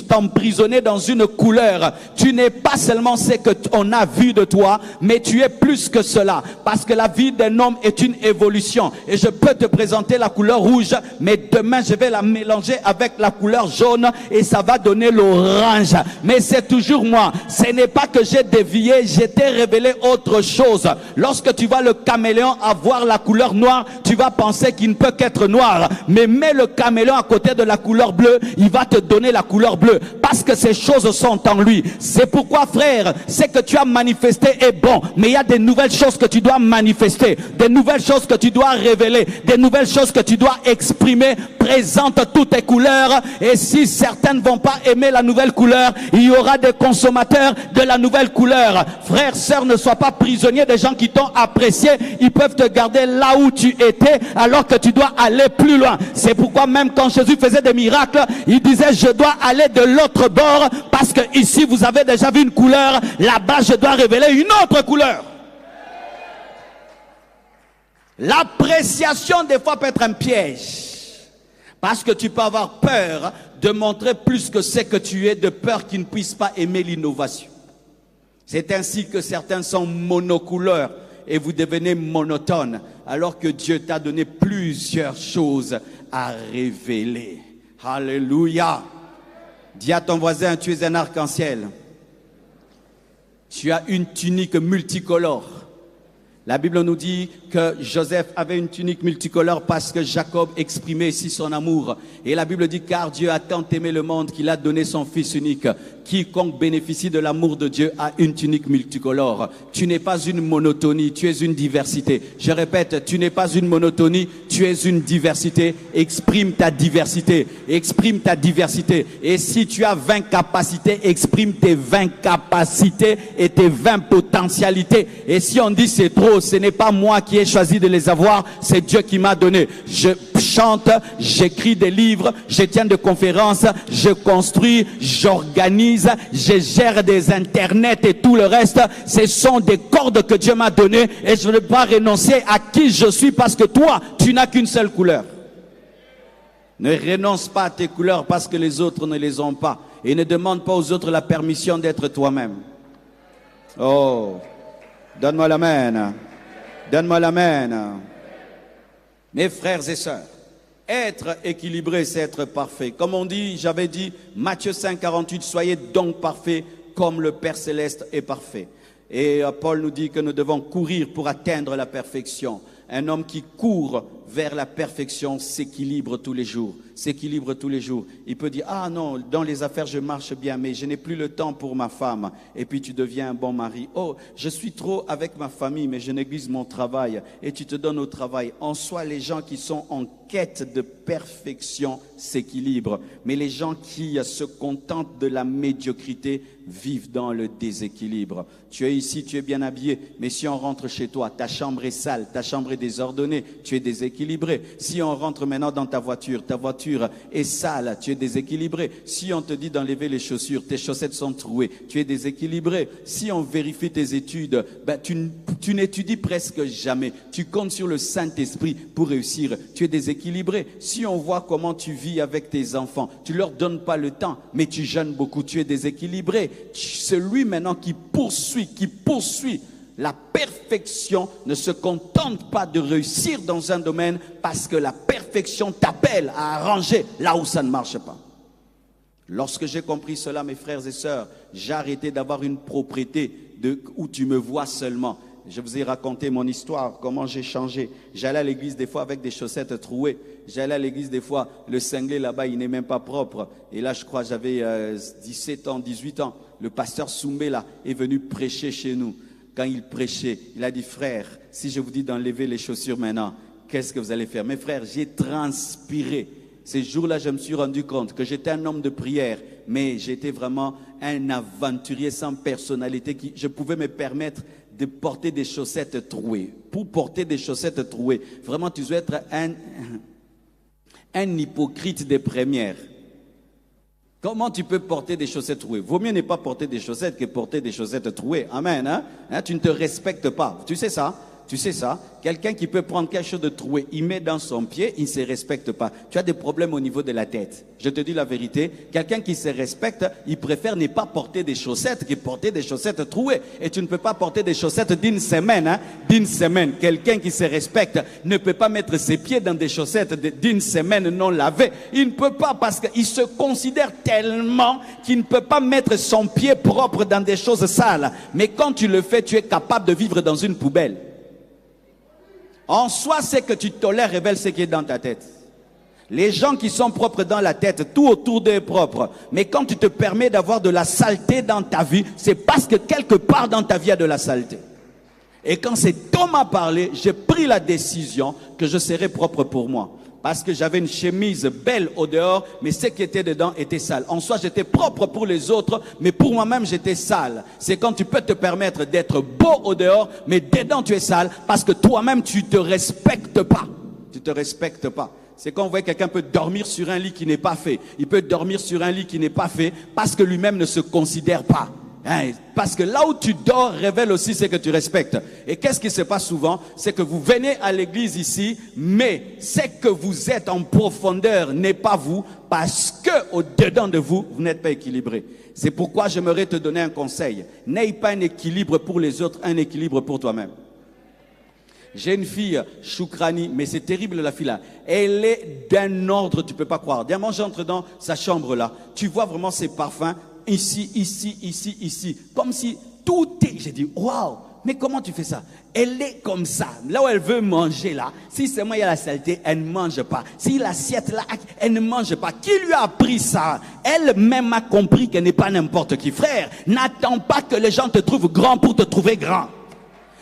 t'emprisonner dans une couleur. Tu n'es pas seulement ce qu'on a vu de toi, mais tu es plus que cela. Parce que la vie d'un homme est une évolution. Et je peux te présenter la couleur rouge, mais demain je vais la mélanger avec la couleur jaune et ça va donner l'orange. Mais c'est toujours moi. Ce n'est pas que j'ai dévié, j'ai t'ai révélé autre chose. Lorsque tu vois le caméléon avoir la couleur noire, tu vas penser qu'il ne peut qu'être noir. Mais mets le caméléon à côté de la couleur bleue, il va te donner la couleur bleue. Parce que ces choses sont en lui. C'est pourquoi, frère, ce que tu as manifesté est bon. Mais il y a des nouvelles choses que tu dois manifester. Des nouvelles choses que tu dois révéler. Des nouvelles choses que tu dois exprimer. Présente toutes tes couleurs. Et si certains ne vont pas aimer la nouvelle couleur, il y aura des consommateurs de la nouvelle couleur. Frère, sœur, ne sois pas prisonnier des gens qui t'ont apprécié. Ils peuvent te garder là où tu étais alors que tu dois aller plus loin. C'est pourquoi même quand Jésus faisait des miracles, il disait je dois aller de l'autre bord parce que ici vous avez déjà vu une couleur, là-bas je dois révéler une autre couleur. L'appréciation des fois peut être un piège parce que tu peux avoir peur de montrer plus que ce que tu es, de peur qu'ils ne puissent pas aimer l'innovation. C'est ainsi que certains sont monocouleurs et vous devenez monotone alors que Dieu t'a donné plusieurs choses à révéler. Alléluia. Dis à ton voisin, tu es un arc-en-ciel. Tu as une tunique multicolore. La Bible nous dit que Joseph avait une tunique multicolore parce que Jacob exprimait ici son amour. Et la Bible dit, car Dieu a tant aimé le monde qu'il a donné son Fils unique. Quiconque bénéficie de l'amour de Dieu a une tunique multicolore. Tu n'es pas une monotonie, tu es une diversité. Je répète, tu n'es pas une monotonie, tu es une diversité. Exprime ta diversité, exprime ta diversité. Et si tu as 20 capacités, exprime tes 20 capacités et tes 20 potentialités. Et si on dit c'est trop, ce n'est pas moi qui ai choisi de les avoir, c'est Dieu qui m'a donné. Je chante, j'écris des livres, je tiens des conférences, je construis, j'organise, je gère des internets et tout le reste. Ce sont des cordes que Dieu m'a données et je ne vais pas renoncer à qui je suis parce que toi, tu n'as qu'une seule couleur. Ne renonce pas à tes couleurs parce que les autres ne les ont pas. Et ne demande pas aux autres la permission d'être toi-même. Oh, donne-moi l'amen. Donne-moi l'amen. Mes frères et sœurs, être équilibré, c'est être parfait. Comme on dit, j'avais dit, Matthieu 5, 48, soyez donc parfaits comme le Père Céleste est parfait. Et Paul nous dit que nous devons courir pour atteindre la perfection. Un homme qui court vers la perfection s'équilibre tous les jours. S'équilibre tous les jours. Il peut dire, ah non, dans les affaires je marche bien, mais je n'ai plus le temps pour ma femme. Et puis tu deviens un bon mari. Oh, je suis trop avec ma famille, mais je néglige mon travail. Et tu te donnes au travail. En soi, les gens qui sont en quête de perfection s'équilibrent. Mais les gens qui se contentent de la médiocrité vivent dans le déséquilibre. Tu es ici, tu es bien habillé, mais si on rentre chez toi, ta chambre est sale, ta chambre est désordonnée, tu es déséquilibré. Si on rentre maintenant dans ta voiture est sale, tu es déséquilibré. Si on te dit d'enlever les chaussures, tes chaussettes sont trouées, tu es déséquilibré. Si on vérifie tes études, tu n'étudies presque jamais. Tu comptes sur le Saint-Esprit pour réussir, tu es déséquilibré. Si on voit comment tu vis avec tes enfants, tu leur donnes pas le temps, mais tu jeûnes beaucoup, tu es déséquilibré. Celui maintenant qui poursuit la perfection ne se contente pas de réussir dans un domaine parce que la perfection t'appelle à arranger là où ça ne marche pas. Lorsque j'ai compris cela, mes frères et sœurs, j'ai arrêté d'avoir une propriété où tu me vois seulement. Je vous ai raconté mon histoire, comment j'ai changé. J'allais à l'église des fois avec des chaussettes trouées. J'allais à l'église des fois, le cinglé là-bas, il n'est même pas propre. Et là, je crois, j'avais 17 ans, 18 ans. Le pasteur Soumbé là est venu prêcher chez nous. Quand il prêchait, il a dit, frère, si je vous dis d'enlever les chaussures maintenant, qu'est-ce que vous allez faire? Mes frères, j'ai transpiré. Ces jours-là, je me suis rendu compte que j'étais un homme de prière, mais j'étais vraiment un aventurier sans personnalité. Je pouvais me permettre de porter des chaussettes trouées. Pour porter des chaussettes trouées, vraiment, tu dois être un hypocrite des premières. Comment tu peux porter des chaussettes trouées? Vaut mieux ne pas porter des chaussettes que porter des chaussettes trouées. Amen. Hein? Tu ne te respectes pas. Tu sais ça? Tu sais ça? Quelqu'un qui peut prendre quelque chose de troué, il met dans son pied, il ne se respecte pas. Tu as des problèmes au niveau de la tête. Je te dis la vérité. Quelqu'un qui se respecte, il préfère ne pas porter des chaussettes que porter des chaussettes trouées. Et tu ne peux pas porter des chaussettes d'une semaine, hein? D'une semaine. Quelqu'un qui se respecte ne peut pas mettre ses pieds dans des chaussettes d'une semaine non lavées. Il ne peut pas parce qu'il se considère tellement qu'il ne peut pas mettre son pied propre dans des choses sales. Mais quand tu le fais, tu es capable de vivre dans une poubelle. En soi, ce que tu tolères révèle ce qui est dans ta tête. Les gens qui sont propres dans la tête, tout autour d'eux est propre. Mais quand tu te permets d'avoir de la saleté dans ta vie, c'est parce que quelque part dans ta vie, il y a de la saleté. Et quand cet homme a parlé, j'ai pris la décision que je serai propre pour moi. Parce que j'avais une chemise belle au dehors, mais ce qui était dedans était sale. En soi, j'étais propre pour les autres, mais pour moi-même, j'étais sale. C'est quand tu peux te permettre d'être beau au dehors, mais dedans, tu es sale, parce que toi-même, tu ne te respectes pas. Tu ne te respectes pas. C'est quand on voit quelqu'un peut dormir sur un lit qui n'est pas fait. Il peut dormir sur un lit qui n'est pas fait, parce que lui-même ne se considère pas. Hein, parce que là où tu dors révèle aussi ce que tu respectes. Et qu'est-ce qui se passe souvent? C'est que vous venez à l'église ici, mais ce que vous êtes en profondeur n'est pas vous, parce que au-dedans de vous, vous n'êtes pas équilibré. C'est pourquoi j'aimerais te donner un conseil. N'aie pas un équilibre pour les autres, un équilibre pour toi-même. J'ai une fille, Choukrani, mais c'est terrible la fille là. Elle est d'un ordre, tu ne peux pas croire. Diamant, j'entre dans sa chambre là. Tu vois vraiment ses parfums. Ici, ici, ici, ici. Comme si tout est... J'ai dit, waouh, mais comment tu fais ça? Elle est comme ça. Là où elle veut manger, là, si seulement il y a la saleté, elle ne mange pas. Si l'assiette là, elle ne mange pas. Qui lui a appris ça? Elle-même a compris qu'elle n'est pas n'importe qui. Frère, n'attends pas que les gens te trouvent grand pour te trouver grand.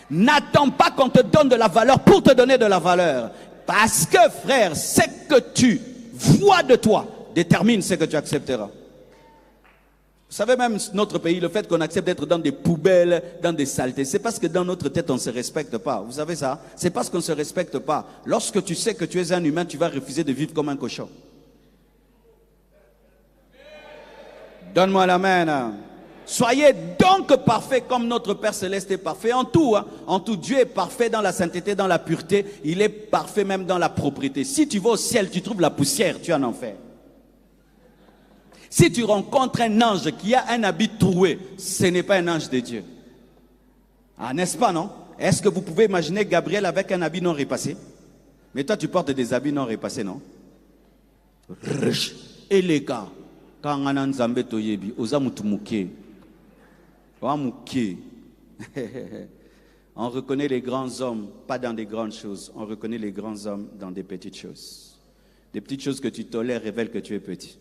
N'attends pas qu'on te donne de la valeur pour te donner de la valeur. Parce que, frère, ce que tu vois de toi détermine ce que tu accepteras. Vous savez, même notre pays, le fait qu'on accepte d'être dans des poubelles, dans des saletés, c'est parce que dans notre tête, on ne se respecte pas. Vous savez ça? C'est parce qu'on ne se respecte pas. Lorsque tu sais que tu es un humain, tu vas refuser de vivre comme un cochon. Donne-moi la main. Soyez donc parfaits comme notre Père Céleste est parfait en tout. Hein. En tout, Dieu est parfait dans la sainteté, dans la pureté. Il est parfait même dans la propreté. Si tu vas au ciel, tu trouves la poussière, tu es en enfer. Si tu rencontres un ange qui a un habit troué, ce n'est pas un ange de Dieu. Ah, n'est-ce pas, non? Est-ce que vous pouvez imaginer Gabriel avec un habit non repassé? Mais toi, tu portes des habits non repassés, non? Et les gars, quand on a nzambe toyebi, ozamutumuke. On reconnaît les grands hommes, pas dans des grandes choses. On reconnaît les grands hommes dans des petites choses. Des petites choses que tu tolères révèlent que tu es petit.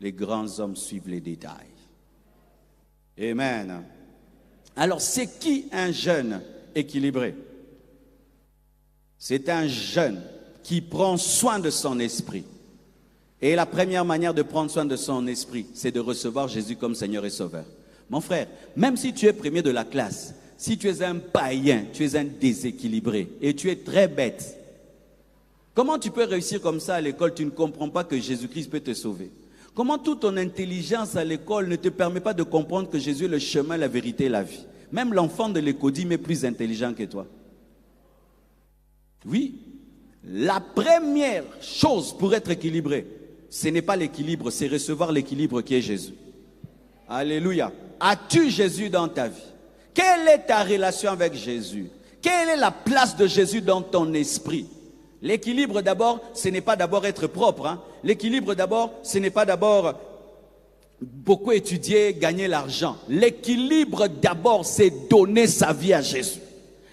Les grands hommes suivent les détails. Amen. Alors, c'est qui un jeune équilibré? C'est un jeune qui prend soin de son esprit. Et la première manière de prendre soin de son esprit, c'est de recevoir Jésus comme Seigneur et Sauveur. Mon frère, même si tu es premier de la classe, si tu es un païen, tu es un déséquilibré et tu es très bête, comment tu peux réussir comme ça à l'école? Tu ne comprends pas que Jésus-Christ peut te sauver. Comment toute ton intelligence à l'école ne te permet pas de comprendre que Jésus est le chemin, la vérité et la vie? Même l'enfant de l'écodime est plus intelligent que toi. Oui, la première chose pour être équilibré, ce n'est pas l'équilibre, c'est recevoir l'équilibre qui est Jésus. Alléluia. As-tu Jésus dans ta vie? Quelle est ta relation avec Jésus? Quelle est la place de Jésus dans ton esprit? L'équilibre d'abord, ce n'est pas d'abord être propre. Hein. L'équilibre d'abord, ce n'est pas d'abord beaucoup étudier, gagner l'argent. L'équilibre d'abord, c'est donner sa vie à Jésus.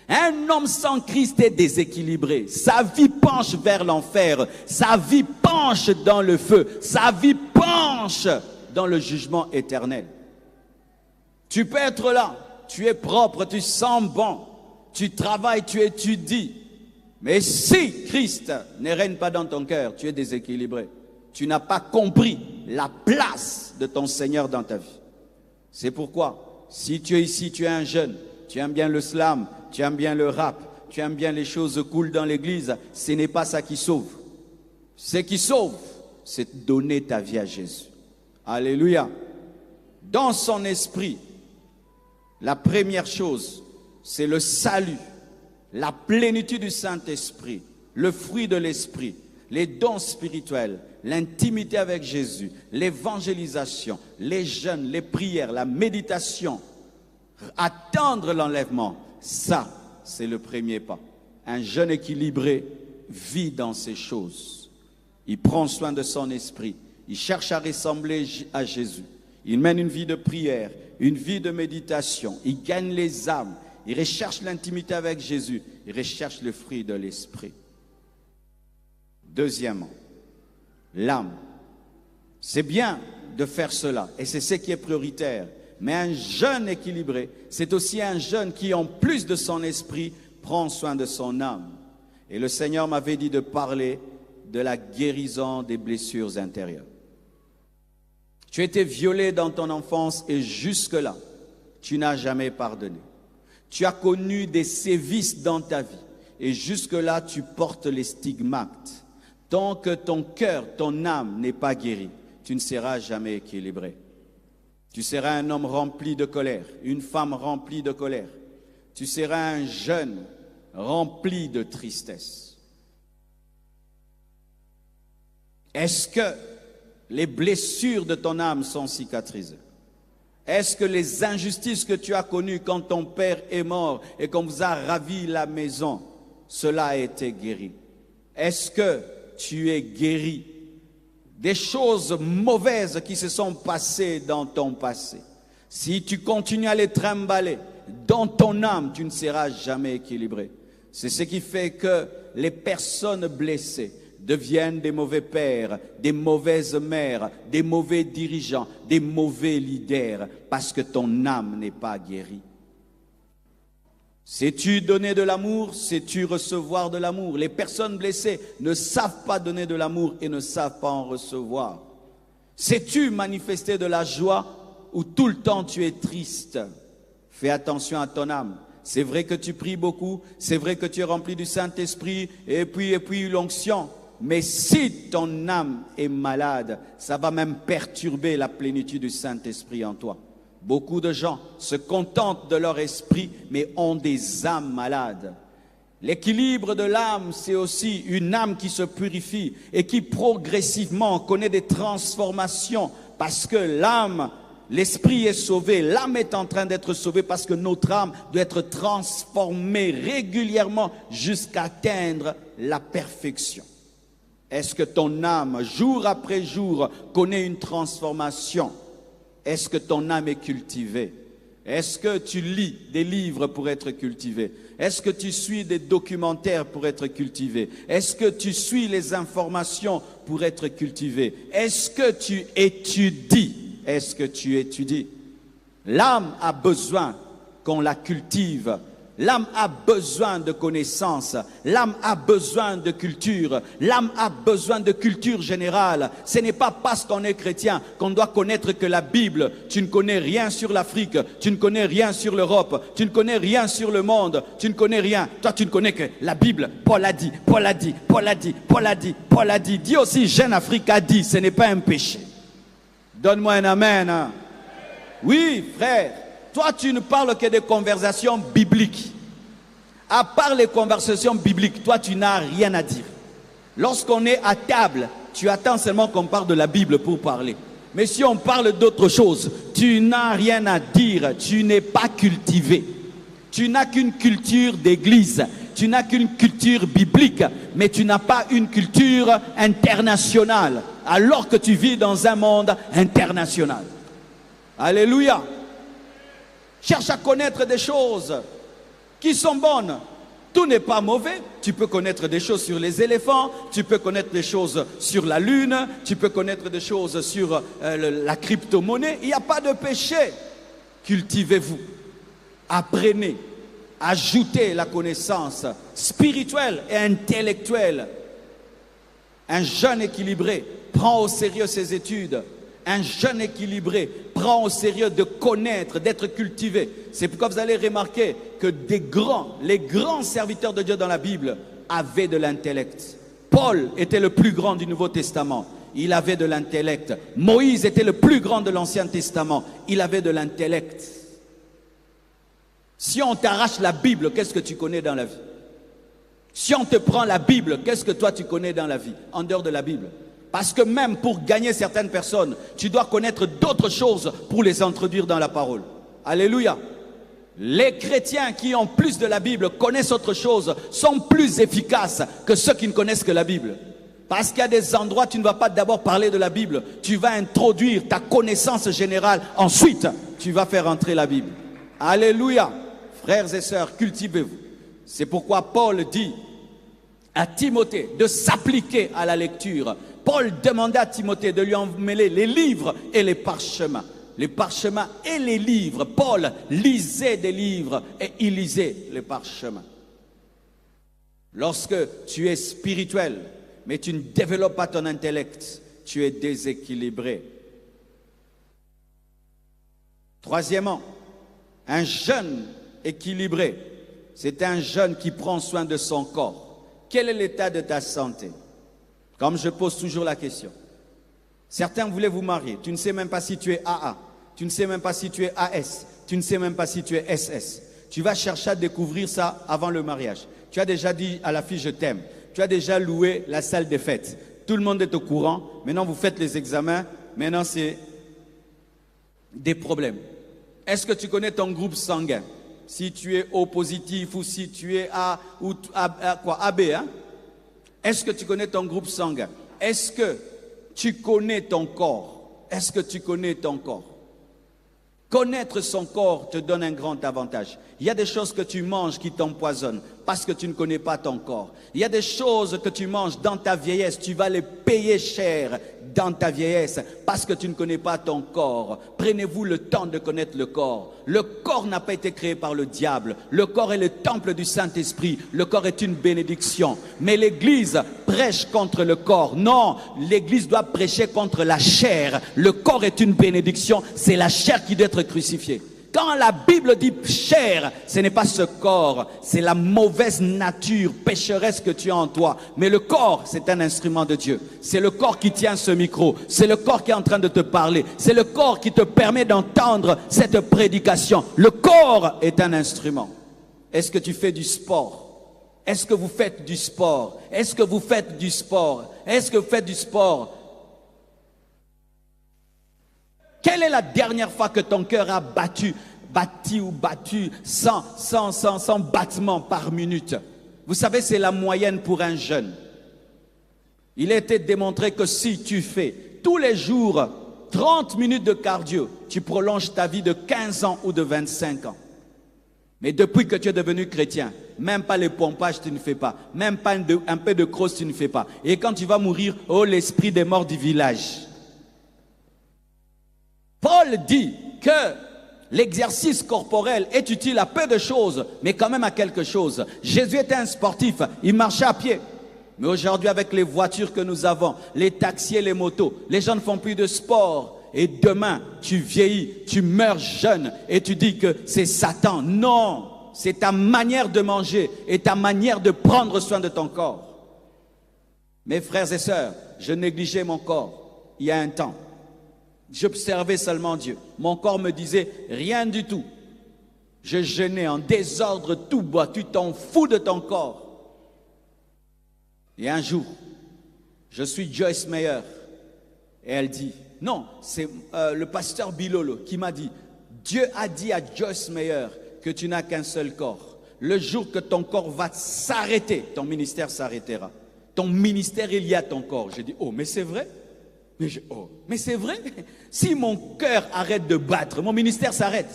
Un homme sans Christ est déséquilibré. Sa vie penche vers l'enfer. Sa vie penche dans le feu. Sa vie penche dans le jugement éternel. Tu peux être là, tu es propre, tu sens bon, tu travailles, tu étudies. Mais si Christ ne règne pas dans ton cœur, tu es déséquilibré. Tu n'as pas compris la place de ton Seigneur dans ta vie. C'est pourquoi, si tu es ici, tu es un jeune, tu aimes bien le slam, tu aimes bien le rap, tu aimes bien les choses cool dans l'église, ce n'est pas ça qui sauve. Ce qui sauve, c'est donner ta vie à Jésus. Alléluia. Dans son esprit, la première chose, c'est le salut. la plénitude du Saint-Esprit, le fruit de l'Esprit, les dons spirituels, l'intimité avec Jésus, l'évangélisation, les jeûnes, les prières, la méditation, attendre l'enlèvement, ça, c'est le premier pas. Un jeune équilibré vit dans ces choses. Il prend soin de son esprit. Il cherche à ressembler à Jésus. Il mène une vie de prière, une vie de méditation. Il gagne les âmes. Il recherche l'intimité avec Jésus. Il recherche le fruit de l'esprit. Deuxièmement, l'âme. C'est bien de faire cela et c'est ce qui est prioritaire. Mais un jeune équilibré, c'est aussi un jeune qui, en plus de son esprit, prend soin de son âme. Et le Seigneur m'avait dit de parler de la guérison des blessures intérieures. Tu as été violé dans ton enfance et jusque-là, tu n'as jamais pardonné. Tu as connu des sévices dans ta vie et jusque-là, tu portes les stigmates. Tant que ton cœur, ton âme n'est pas guéri, tu ne seras jamais équilibré. Tu seras un homme rempli de colère, une femme remplie de colère. Tu seras un jeune rempli de tristesse. Est-ce que les blessures de ton âme sont cicatrisées? Est-ce que les injustices que tu as connues quand ton père est mort et qu'on vous a ravi la maison, cela a été guéri? Est-ce que tu es guéri des choses mauvaises qui se sont passées dans ton passé? Si tu continues à les trimballer dans ton âme, tu ne seras jamais équilibré. C'est ce qui fait que les personnes blessées deviennent des mauvais pères, des mauvaises mères, des mauvais dirigeants, des mauvais leaders, parce que ton âme n'est pas guérie. Sais-tu donner de l'amour? Sais-tu recevoir de l'amour? Les personnes blessées ne savent pas donner de l'amour et ne savent pas en recevoir. Sais-tu manifester de la joie ou tout le temps tu es triste? Fais attention à ton âme. C'est vrai que tu pries beaucoup, c'est vrai que tu es rempli du Saint-Esprit et puis l'onction. Mais si ton âme est malade, ça va même perturber la plénitude du Saint-Esprit en toi. Beaucoup de gens se contentent de leur esprit, mais ont des âmes malades. L'équilibre de l'âme, c'est aussi une âme qui se purifie et qui progressivement connaît des transformations parce que l'âme, l'esprit est sauvé, l'âme est en train d'être sauvée parce que notre âme doit être transformée régulièrement jusqu'à atteindre la perfection. Est-ce que ton âme, jour après jour, connaît une transformation? Est-ce que ton âme est cultivée? Est-ce que tu lis des livres pour être cultivé? Est-ce que tu suis des documentaires pour être cultivé? Est-ce que tu suis les informations pour être cultivé? Est-ce que tu étudies? Est-ce que tu étudies? L'âme a besoin qu'on la cultive. L'âme a besoin de connaissances, l'âme a besoin de culture, l'âme a besoin de culture générale. Ce n'est pas parce qu'on est chrétien qu'on doit connaître que la Bible. Tu ne connais rien sur l'Afrique, tu ne connais rien sur l'Europe, tu ne connais rien sur le monde, tu ne connais rien. Toi, tu ne connais que la Bible. Paul a dit, Paul a dit, Paul a dit, Paul a dit, Paul a dit. Dis aussi, Jeune Afrique a dit, ce n'est pas un péché. Donne-moi un amen. Hein? Oui, frère. Toi, tu ne parles que des conversations bibliques. À part les conversations bibliques, toi, tu n'as rien à dire. Lorsqu'on est à table, tu attends seulement qu'on parle de la Bible pour parler. Mais si on parle d'autre chose, tu n'as rien à dire. Tu n'es pas cultivé. Tu n'as qu'une culture d'église. Tu n'as qu'une culture biblique. Mais tu n'as pas une culture internationale. Alors que tu vis dans un monde international. Alléluia. Cherche à connaître des choses qui sont bonnes. Tout n'est pas mauvais. Tu peux connaître des choses sur les éléphants, tu peux connaître des choses sur la lune, tu peux connaître des choses sur la crypto-monnaie. Il n'y a pas de péché. Cultivez-vous. Apprenez. Ajoutez la connaissance spirituelle et intellectuelle. Un jeune équilibré prend au sérieux ses études. Un jeune équilibré prend au sérieux de connaître, d'être cultivé. C'est pourquoi vous allez remarquer que les grands serviteurs de Dieu dans la Bible avaient de l'intellect. Paul était le plus grand du Nouveau Testament. Il avait de l'intellect. Moïse était le plus grand de l'Ancien Testament. Il avait de l'intellect. Si on t'arrache la Bible, qu'est-ce que tu connais dans la vie? Si on te prend la Bible, qu'est-ce que toi tu connais dans la vie, en dehors de la Bible? Parce que même pour gagner certaines personnes, tu dois connaître d'autres choses pour les introduire dans la parole. Alléluia. Les chrétiens qui ont plus de la Bible, connaissent autre chose, sont plus efficaces que ceux qui ne connaissent que la Bible. Parce qu'il y a des endroits où tu ne vas pas d'abord parler de la Bible, tu vas introduire ta connaissance générale, ensuite tu vas faire entrer la Bible. Alléluia. Frères et sœurs, cultivez-vous. C'est pourquoi Paul dit à Timothée de s'appliquer à la lecture. Paul demandait à Timothée de lui emmêler les livres et les parchemins. Les parchemins et les livres. Paul lisait des livres et il lisait les parchemins. Lorsque tu es spirituel, mais tu ne développes pas ton intellect, tu es déséquilibré. Troisièmement, un jeune équilibré, c'est un jeune qui prend soin de son corps. Quel est l'état de ta santé? Comme je pose toujours la question. Certains voulaient vous marier. Tu ne sais même pas si tu es AA. Tu ne sais même pas si tu es AS. Tu ne sais même pas si tu es SS. Tu vas chercher à découvrir ça avant le mariage. Tu as déjà dit à la fille je t'aime. Tu as déjà loué la salle des fêtes. Tout le monde est au courant. Maintenant vous faites les examens. Maintenant c'est des problèmes. Est-ce que tu connais ton groupe sanguin? Si tu es O positif ou si tu es A ou AB, hein? Est-ce que tu connais ton groupe sanguin? Est-ce que tu connais ton corps? Est-ce que tu connais ton corps? Connaître son corps te donne un grand avantage. Il y a des choses que tu manges qui t'empoisonnent parce que tu ne connais pas ton corps. Il y a des choses que tu manges dans ta vieillesse, tu vas les payer cher dans ta vieillesse parce que tu ne connais pas ton corps. Prenez-vous le temps de connaître le corps. Le corps n'a pas été créé par le diable. Le corps est le temple du Saint-Esprit. Le corps est une bénédiction. Mais l'Église prêche contre le corps. Non, l'Église doit prêcher contre la chair. Le corps est une bénédiction. C'est la chair qui doit être crucifiée. Quand la Bible dit chair, ce n'est pas ce corps, c'est la mauvaise nature pécheresse que tu as en toi. Mais le corps, c'est un instrument de Dieu. C'est le corps qui tient ce micro. C'est le corps qui est en train de te parler. C'est le corps qui te permet d'entendre cette prédication. Le corps est un instrument. Est-ce que tu fais du sport? Est-ce que vous faites du sport? Est-ce que vous faites du sport? Est-ce que vous faites du sport? Quelle est la dernière fois que ton cœur a battu 100 battements par minute? Vous savez, c'est la moyenne pour un jeune. Il a été démontré que si tu fais tous les jours 30 minutes de cardio, tu prolonges ta vie de 15 ans ou de 25 ans. Mais depuis que tu es devenu chrétien, même pas les pompages tu ne fais pas, même pas un peu de crosse tu ne fais pas. Et quand tu vas mourir, oh l'esprit des morts du village. Paul dit que l'exercice corporel est utile à peu de choses, mais quand même à quelque chose. Jésus était un sportif, il marchait à pied. Mais aujourd'hui, avec les voitures que nous avons, les taxis et les motos, les gens ne font plus de sport. Et demain, tu vieillis, tu meurs jeune et tu dis que c'est Satan. Non, c'est ta manière de manger et ta manière de prendre soin de ton corps. Mes frères et sœurs, je négligeais mon corps il y a un temps. J'observais seulement Dieu. Mon corps me disait rien du tout. Je jeûnais en désordre tout bois. Tu t'en fous de ton corps. Et un jour, je suis Joyce Meyer. Et elle dit, non, c'est le pasteur Bilolo qui m'a dit, Dieu a dit à Joyce Meyer que tu n'as qu'un seul corps. Le jour que ton corps va s'arrêter, ton ministère s'arrêtera. Ton ministère, il y a ton corps. J'ai dit, oh, mais c'est vrai? Mais c'est vrai, si mon cœur arrête de battre, mon ministère s'arrête.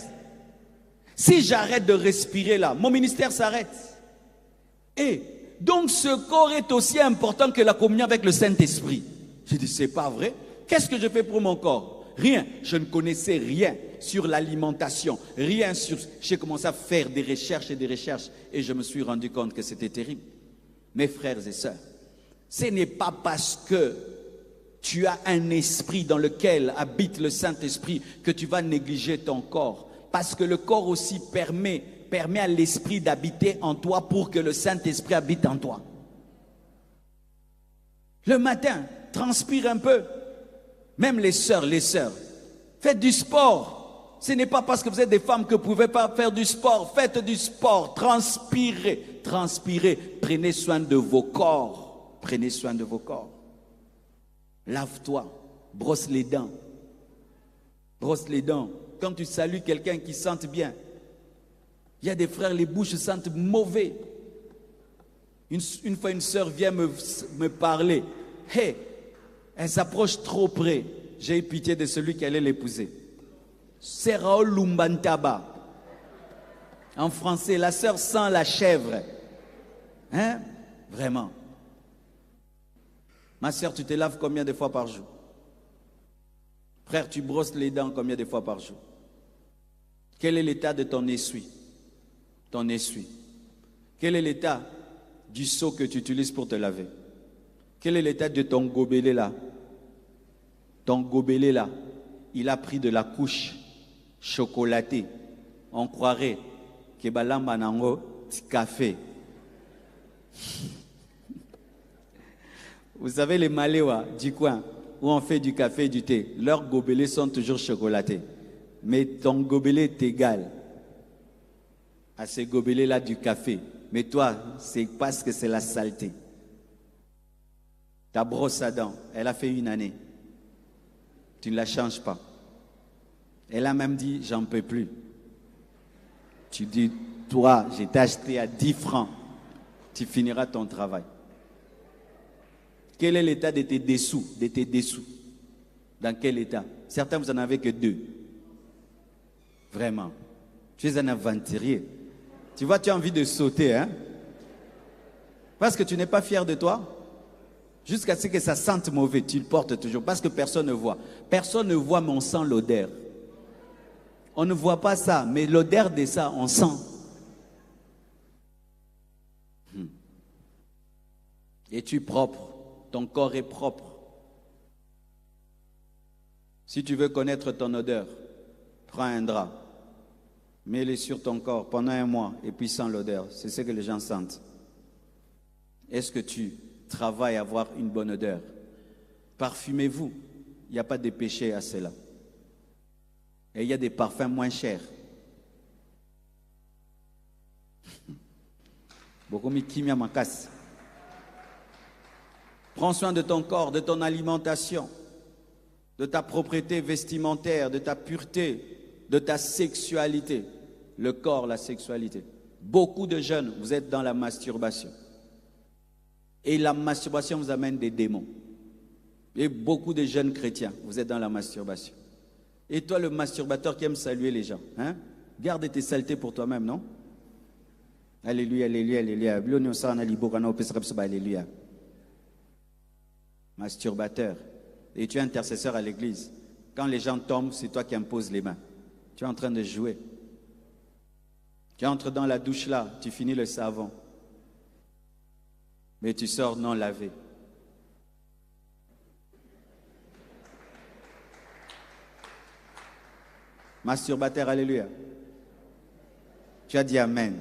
Si j'arrête de respirer là, mon ministère s'arrête. Et donc ce corps est aussi important que la communion avec le Saint-Esprit. J'ai dit, c'est pas vrai. Qu'est-ce que je fais pour mon corps? Rien. Je ne connaissais rien sur l'alimentation, rien sur... J'ai commencé à faire des recherches et je me suis rendu compte que c'était terrible. Mes frères et sœurs, ce n'est pas parce que tu as un esprit dans lequel habite le Saint-Esprit que tu vas négliger ton corps. Parce que le corps aussi permet à l'esprit d'habiter en toi pour que le Saint-Esprit habite en toi. Le matin, transpire un peu. Même les sœurs, faites du sport. Ce n'est pas parce que vous êtes des femmes que vous ne pouvez pas faire du sport. Faites du sport, transpirez. prenez soin de vos corps. Prenez soin de vos corps. Lave-toi, brosse les dents. Brosse les dents. Quand tu salues quelqu'un qui sente bien, il y a des frères, les bouches sentent mauvais. Une fois, une sœur vient me parler. Hey, elle s'approche trop près. J'ai eu pitié de celui qui allait l'épouser. C'est Raoul Lumbantaba. En français, la sœur sent la chèvre. Hein? Vraiment. Ma sœur, tu te laves combien de fois par jour? Frère, tu brosses les dents combien de fois par jour? Quel est l'état de ton essuie? Ton essuie. Quel est l'état du seau que tu utilises pour te laver? Quel est l'état de ton gobelet là? Ton gobelet là, il a pris de la couche chocolatée. On croirait que balamba nango café. Vous savez les Maléwa du coin où on fait du café et du thé, leurs gobelets sont toujours chocolatés. Mais ton gobelet est égal à ces gobelets-là du café. Mais toi, c'est parce que c'est la saleté. Ta brosse à dents, elle a fait 1 année. Tu ne la changes pas. Elle a même dit, j'en peux plus. Tu dis, toi, j'ai acheté à 10 francs. Tu finiras ton travail. Quel est l'état de tes dessous, Dans quel état? Certains, vous n'en avez que 2. Vraiment. Tu es un aventurier. Tu vois, tu as envie de sauter, hein? Parce que tu n'es pas fier de toi. Jusqu'à ce que ça sente mauvais, tu le portes toujours. Parce que personne ne voit. Personne ne voit, mais on sent l'odeur. On ne voit pas ça, mais l'odeur de ça, on sent. Es-tu propre? Ton corps est propre. Si tu veux connaître ton odeur, prends un drap, mets-le sur ton corps pendant 1 mois et puis sens l'odeur. C'est ce que les gens sentent. Est-ce que tu travailles à avoir une bonne odeur? Parfumez-vous. Il n'y a pas de péché à cela. Et il y a des parfums moins chers. Beaucoup de kimia makas. Prends soin de ton corps, de ton alimentation, de ta propreté vestimentaire, de ta pureté, de ta sexualité. Le corps, la sexualité. Beaucoup de jeunes, vous êtes dans la masturbation. Et la masturbation vous amène des démons. Et beaucoup de jeunes chrétiens, vous êtes dans la masturbation. Et toi, le masturbateur qui aime saluer les gens, hein? Garde tes saletés pour toi-même, non? Alléluia, alléluia, alléluia. Alléluia. Masturbateur. Et tu es intercesseur à l'église. Quand les gens tombent, c'est toi qui imposes les mains. Tu es en train de jouer. Tu entres dans la douche là, tu finis le savon. Mais tu sors non lavé. Masturbateur, alléluia. Tu as dit amen.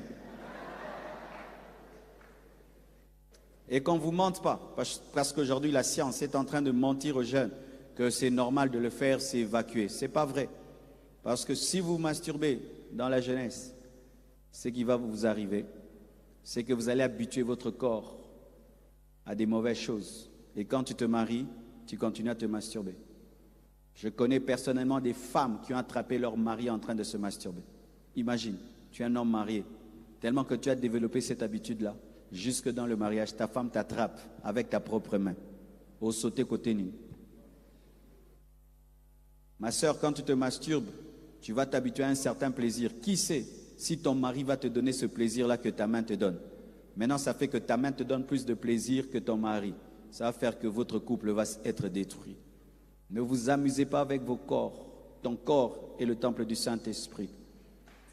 Et qu'on ne vous mente pas, parce qu'aujourd'hui la science est en train de mentir aux jeunes que c'est normal de le faire, c'est évacuer. Ce n'est pas vrai. Parce que si vous masturbez dans la jeunesse, ce qui va vous arriver, c'est que vous allez habituer votre corps à des mauvaises choses. Et quand tu te maries, tu continues à te masturber. Je connais personnellement des femmes qui ont attrapé leur mari en train de se masturber. Imagine, tu es un homme marié, tellement que tu as développé cette habitude-là. Jusque dans le mariage, ta femme t'attrape avec ta propre main. Au sauté côté ni. Ma soeur, quand tu te masturbes, tu vas t'habituer à un certain plaisir. Qui sait si ton mari va te donner ce plaisir-là que ta main te donne? Maintenant, ça fait que ta main te donne plus de plaisir que ton mari. Ça va faire que votre couple va être détruit. Ne vous amusez pas avec vos corps. Ton corps est le temple du Saint-Esprit.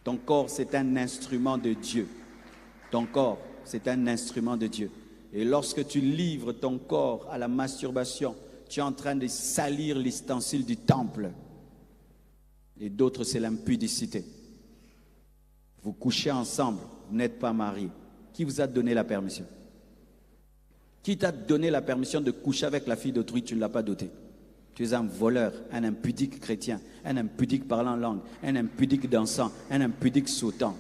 Ton corps, c'est un instrument de Dieu. Ton corps, c'est un instrument de Dieu. Et lorsque tu livres ton corps à la masturbation, tu es en train de salir l'ustensile du temple. Et d'autres, c'est l'impudicité. Vous couchez ensemble, vous n'êtes pas mariés. Qui vous a donné la permission? Qui t'a donné la permission de coucher avec la fille d'autrui? Tu ne l'as pas dotée. Tu es un voleur, un impudique chrétien, un impudique parlant en langue, un impudique dansant, un impudique sautant.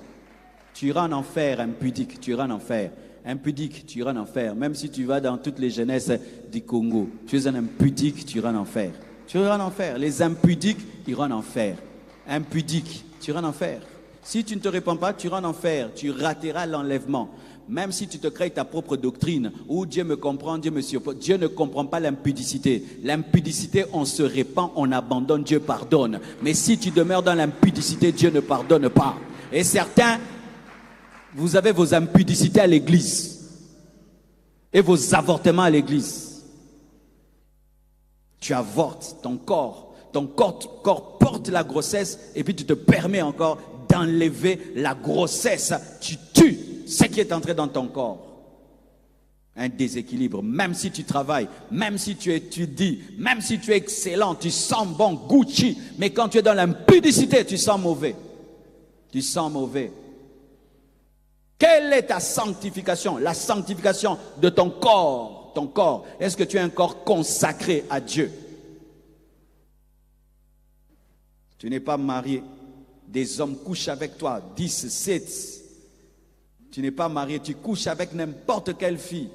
Tu iras en enfer, impudique, tu iras en enfer. Impudique, tu iras en enfer. Même si tu vas dans toutes les jeunesses du Congo, tu es un impudique, tu iras en enfer. Tu iras en enfer. Les impudiques iront en enfer. Impudique, tu iras en enfer. Si tu ne te répands pas, tu iras en enfer. Tu rateras l'enlèvement. Même si tu te crées ta propre doctrine, où Dieu me comprend, Dieu me surprend, Dieu ne comprend pas l'impudicité. L'impudicité, on se répand, on abandonne, Dieu pardonne. Mais si tu demeures dans l'impudicité, Dieu ne pardonne pas. Et certains, vous avez vos impudicités à l'église et vos avortements à l'église. Tu avortes ton corps porte la grossesse et puis tu te permets encore d'enlever la grossesse. Tu tues ce qui est entré dans ton corps. Un déséquilibre, même si tu travailles, même si tu étudies, même si tu es excellent, tu sens bon, Gucci, mais quand tu es dans l'impudicité, tu sens mauvais. Tu sens mauvais. Quelle est ta sanctification? La sanctification de ton corps. Ton corps. Est-ce que tu as un corps consacré à Dieu? Tu n'es pas marié. Des hommes couchent avec toi. 10, 7. Tu n'es pas marié. Tu couches avec n'importe quelle fille.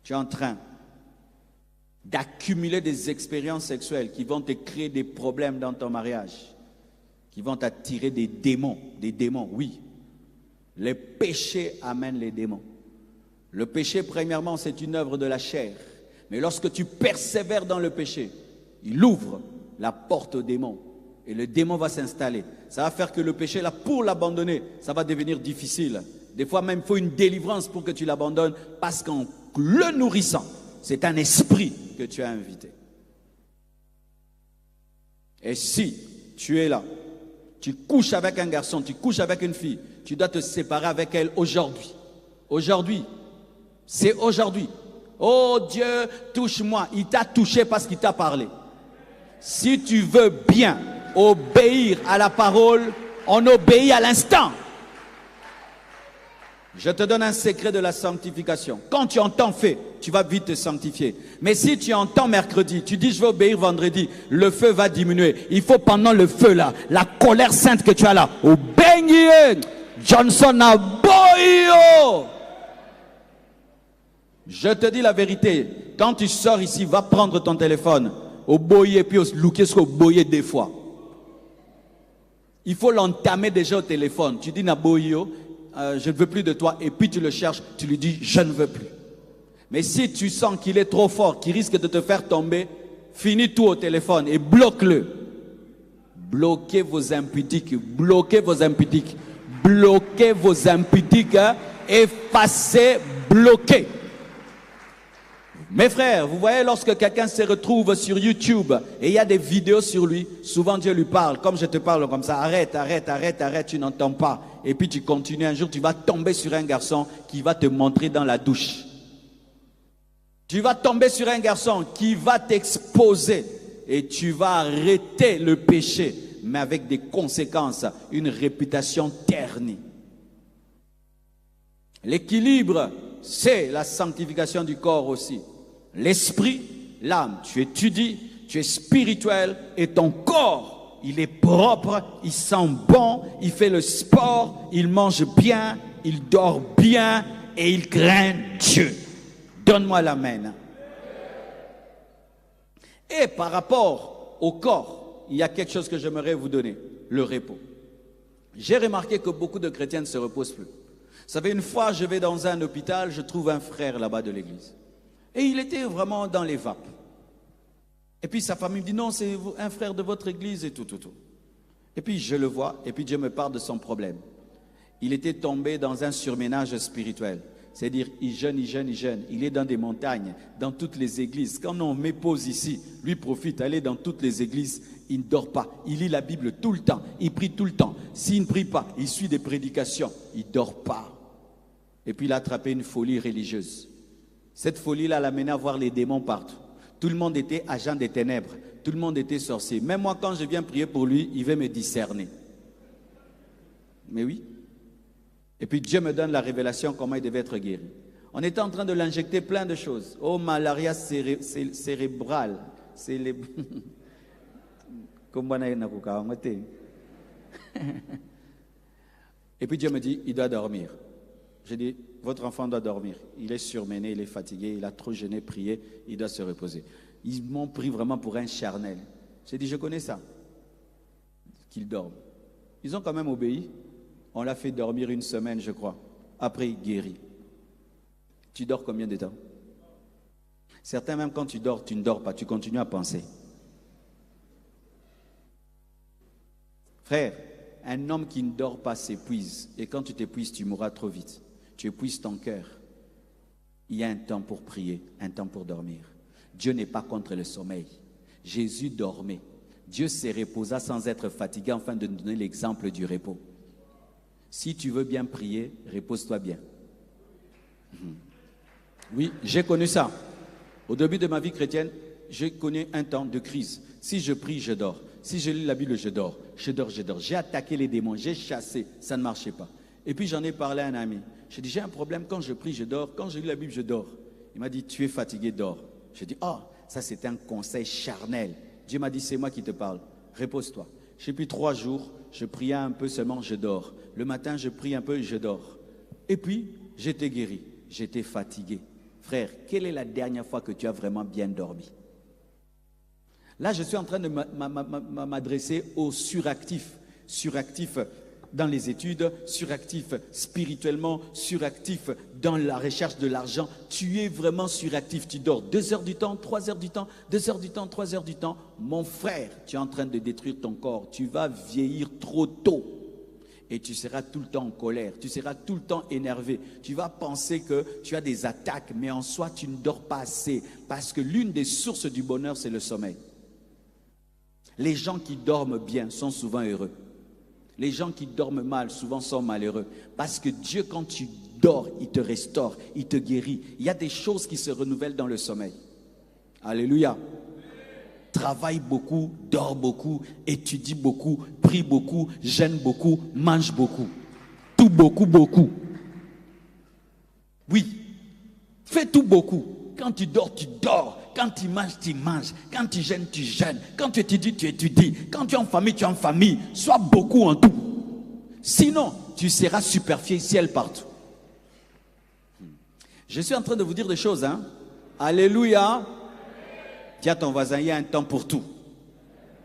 Tu es en train d'accumuler des expériences sexuelles qui vont te créer des problèmes dans ton mariage, qui vont t'attirer des démons, oui. Les péchés amènent les démons. Le péché, premièrement, c'est une œuvre de la chair. Mais lorsque tu persévères dans le péché, il ouvre la porte au démon. Et le démon va s'installer. Ça va faire que le péché, là, pour l'abandonner, ça va devenir difficile. Des fois même, il faut une délivrance pour que tu l'abandonnes, parce qu'en le nourrissant, c'est un esprit que tu as invité. Et si tu es là, tu couches avec un garçon, tu couches avec une fille, tu dois te séparer avec elle aujourd'hui. Aujourd'hui. C'est aujourd'hui. Oh Dieu, touche-moi. Il t'a touché parce qu'il t'a parlé. Si tu veux bien obéir à la parole, on obéit à l'instant. Je te donne un secret de la sanctification. Quand tu entends fait, tu vas vite te sanctifier. Mais si tu entends mercredi, tu dis je vais obéir vendredi, le feu va diminuer. Il faut pendant le feu là, la colère sainte que tu as là, obéir. Johnson a boyo. Je te dis la vérité. Quand tu sors ici, va prendre ton téléphone, au boyer, puis au looker au boyer des fois. Il faut l'entamer déjà au téléphone. Tu dis Naboyo, je ne veux plus de toi, et puis tu le cherches, tu lui dis je ne veux plus. Mais si tu sens qu'il est trop fort, qu'il risque de te faire tomber, finis tout au téléphone et bloque-le. Bloquez vos impudiques, bloquez vos impudiques, bloquez vos impudiques, effacez, bloquez. Mes frères, vous voyez, lorsque quelqu'un se retrouve sur YouTube et il y a des vidéos sur lui, souvent Dieu lui parle, comme je te parle comme ça, arrête, tu n'entends pas. Et puis tu continues, un jour tu vas tomber sur un garçon qui va te montrer dans la douche. Tu vas tomber sur un garçon qui va t'exposer et tu vas arrêter le péché, mais avec des conséquences, une réputation ternie. L'équilibre, c'est la sanctification du corps aussi. L'esprit, l'âme, tu étudies, tu es spirituel et ton corps, il est propre, il sent bon, il fait le sport, il mange bien, il dort bien et il craint Dieu. Donne-moi l'amen. Et par rapport au corps, il y a quelque chose que j'aimerais vous donner, le repos. J'ai remarqué que beaucoup de chrétiens ne se reposent plus. Vous savez, une fois, je vais dans un hôpital, je trouve un frère là-bas de l'église. Et il était vraiment dans les vapes. Et puis sa famille me dit, non, c'est un frère de votre église et tout. Et puis je le vois, et puis Dieu me parle de son problème. Il était tombé dans un surménage spirituel. C'est-à-dire, il jeûne. Il est dans des montagnes, dans toutes les églises. Quand on m'épose ici, lui profite, aller dans toutes les églises, il ne dort pas. Il lit la Bible tout le temps, il prie tout le temps. S'il ne prie pas, il suit des prédications, il ne dort pas. Et puis il a attrapé une folie religieuse. Cette folie-là l'a mené à voir les démons partout. Tout le monde était agent des ténèbres. Tout le monde était sorcier. Même moi, quand je viens prier pour lui, il veut me discerner. Mais oui. Et puis Dieu me donne la révélation comment il devait être guéri. On était en train de l'injecter plein de choses. Oh, malaria cérébrale. Et puis Dieu me dit, il doit dormir. J'ai dit, votre enfant doit dormir. Il est surmené, il est fatigué, il a trop jeûné, prié, il doit se reposer. Ils m'ont pris vraiment pour un charnel. J'ai dit, je connais ça. Qu'il dorme. Ils ont quand même obéi. On l'a fait dormir une semaine, je crois. Après, il guérit. Tu dors combien de temps? Certains, même quand tu dors, tu ne dors pas, tu continues à penser. Frère, un homme qui ne dort pas s'épuise. Et quand tu t'épuises, tu mourras trop vite. Tu épuises ton cœur. Il y a un temps pour prier, un temps pour dormir. Dieu n'est pas contre le sommeil. Jésus dormait. Dieu s'est reposa sans être fatigué afin de nous donner l'exemple du repos. Si tu veux bien prier, repose-toi bien. Oui, j'ai connu ça. Au début de ma vie chrétienne, j'ai connu un temps de crise. Si je prie, je dors. Si je lis la Bible, je dors. Je dors. J'ai attaqué les démons, j'ai chassé, ça ne marchait pas. Et puis j'en ai parlé à un ami. J'ai dit, j'ai un problème, quand je prie, je dors. Quand je lis la Bible, je dors. Il m'a dit, tu es fatigué, dors. J'ai dit, oh, ça c'était un conseil charnel. Dieu m'a dit, c'est moi qui te parle. Repose-toi. J'ai pris 3 jours, je priais un peu seulement, je dors. Le matin, je prie un peu, je dors. Et puis, j'étais guéri. J'étais fatigué. Frère, quelle est la dernière fois que tu as vraiment bien dormi? Là, je suis en train de m'adresser aux suractifs. Suractifs dans les études, suractifs spirituellement, suractifs dans la recherche de l'argent. Tu es vraiment suractif. Tu dors 2 heures du temps, 3 heures du temps, 2 heures du temps, 3 heures du temps. Mon frère, tu es en train de détruire ton corps. Tu vas vieillir trop tôt. Et tu seras tout le temps en colère. Tu seras tout le temps énervé. Tu vas penser que tu as des attaques, mais en soi, tu ne dors pas assez. Parce que l'une des sources du bonheur, c'est le sommeil. Les gens qui dorment bien sont souvent heureux. Les gens qui dorment mal, souvent sont malheureux. Parce que Dieu, quand tu dors, il te restaure, il te guérit. Il y a des choses qui se renouvellent dans le sommeil. Alléluia. Travaille beaucoup, dors beaucoup, étudie beaucoup, prie beaucoup, jeûne beaucoup, mange beaucoup. Tout beaucoup, beaucoup. Oui, fais tout beaucoup. Quand tu dors, tu dors. Quand tu manges, tu manges. Quand tu jeûnes, tu jeûnes. Quand tu étudies, tu étudies. Quand tu es en famille, tu es en famille. Sois beaucoup en tout. Sinon, tu seras superficiel partout. Je suis en train de vous dire des choses, hein. Alléluia. Dis à ton voisin, il y a un temps pour tout.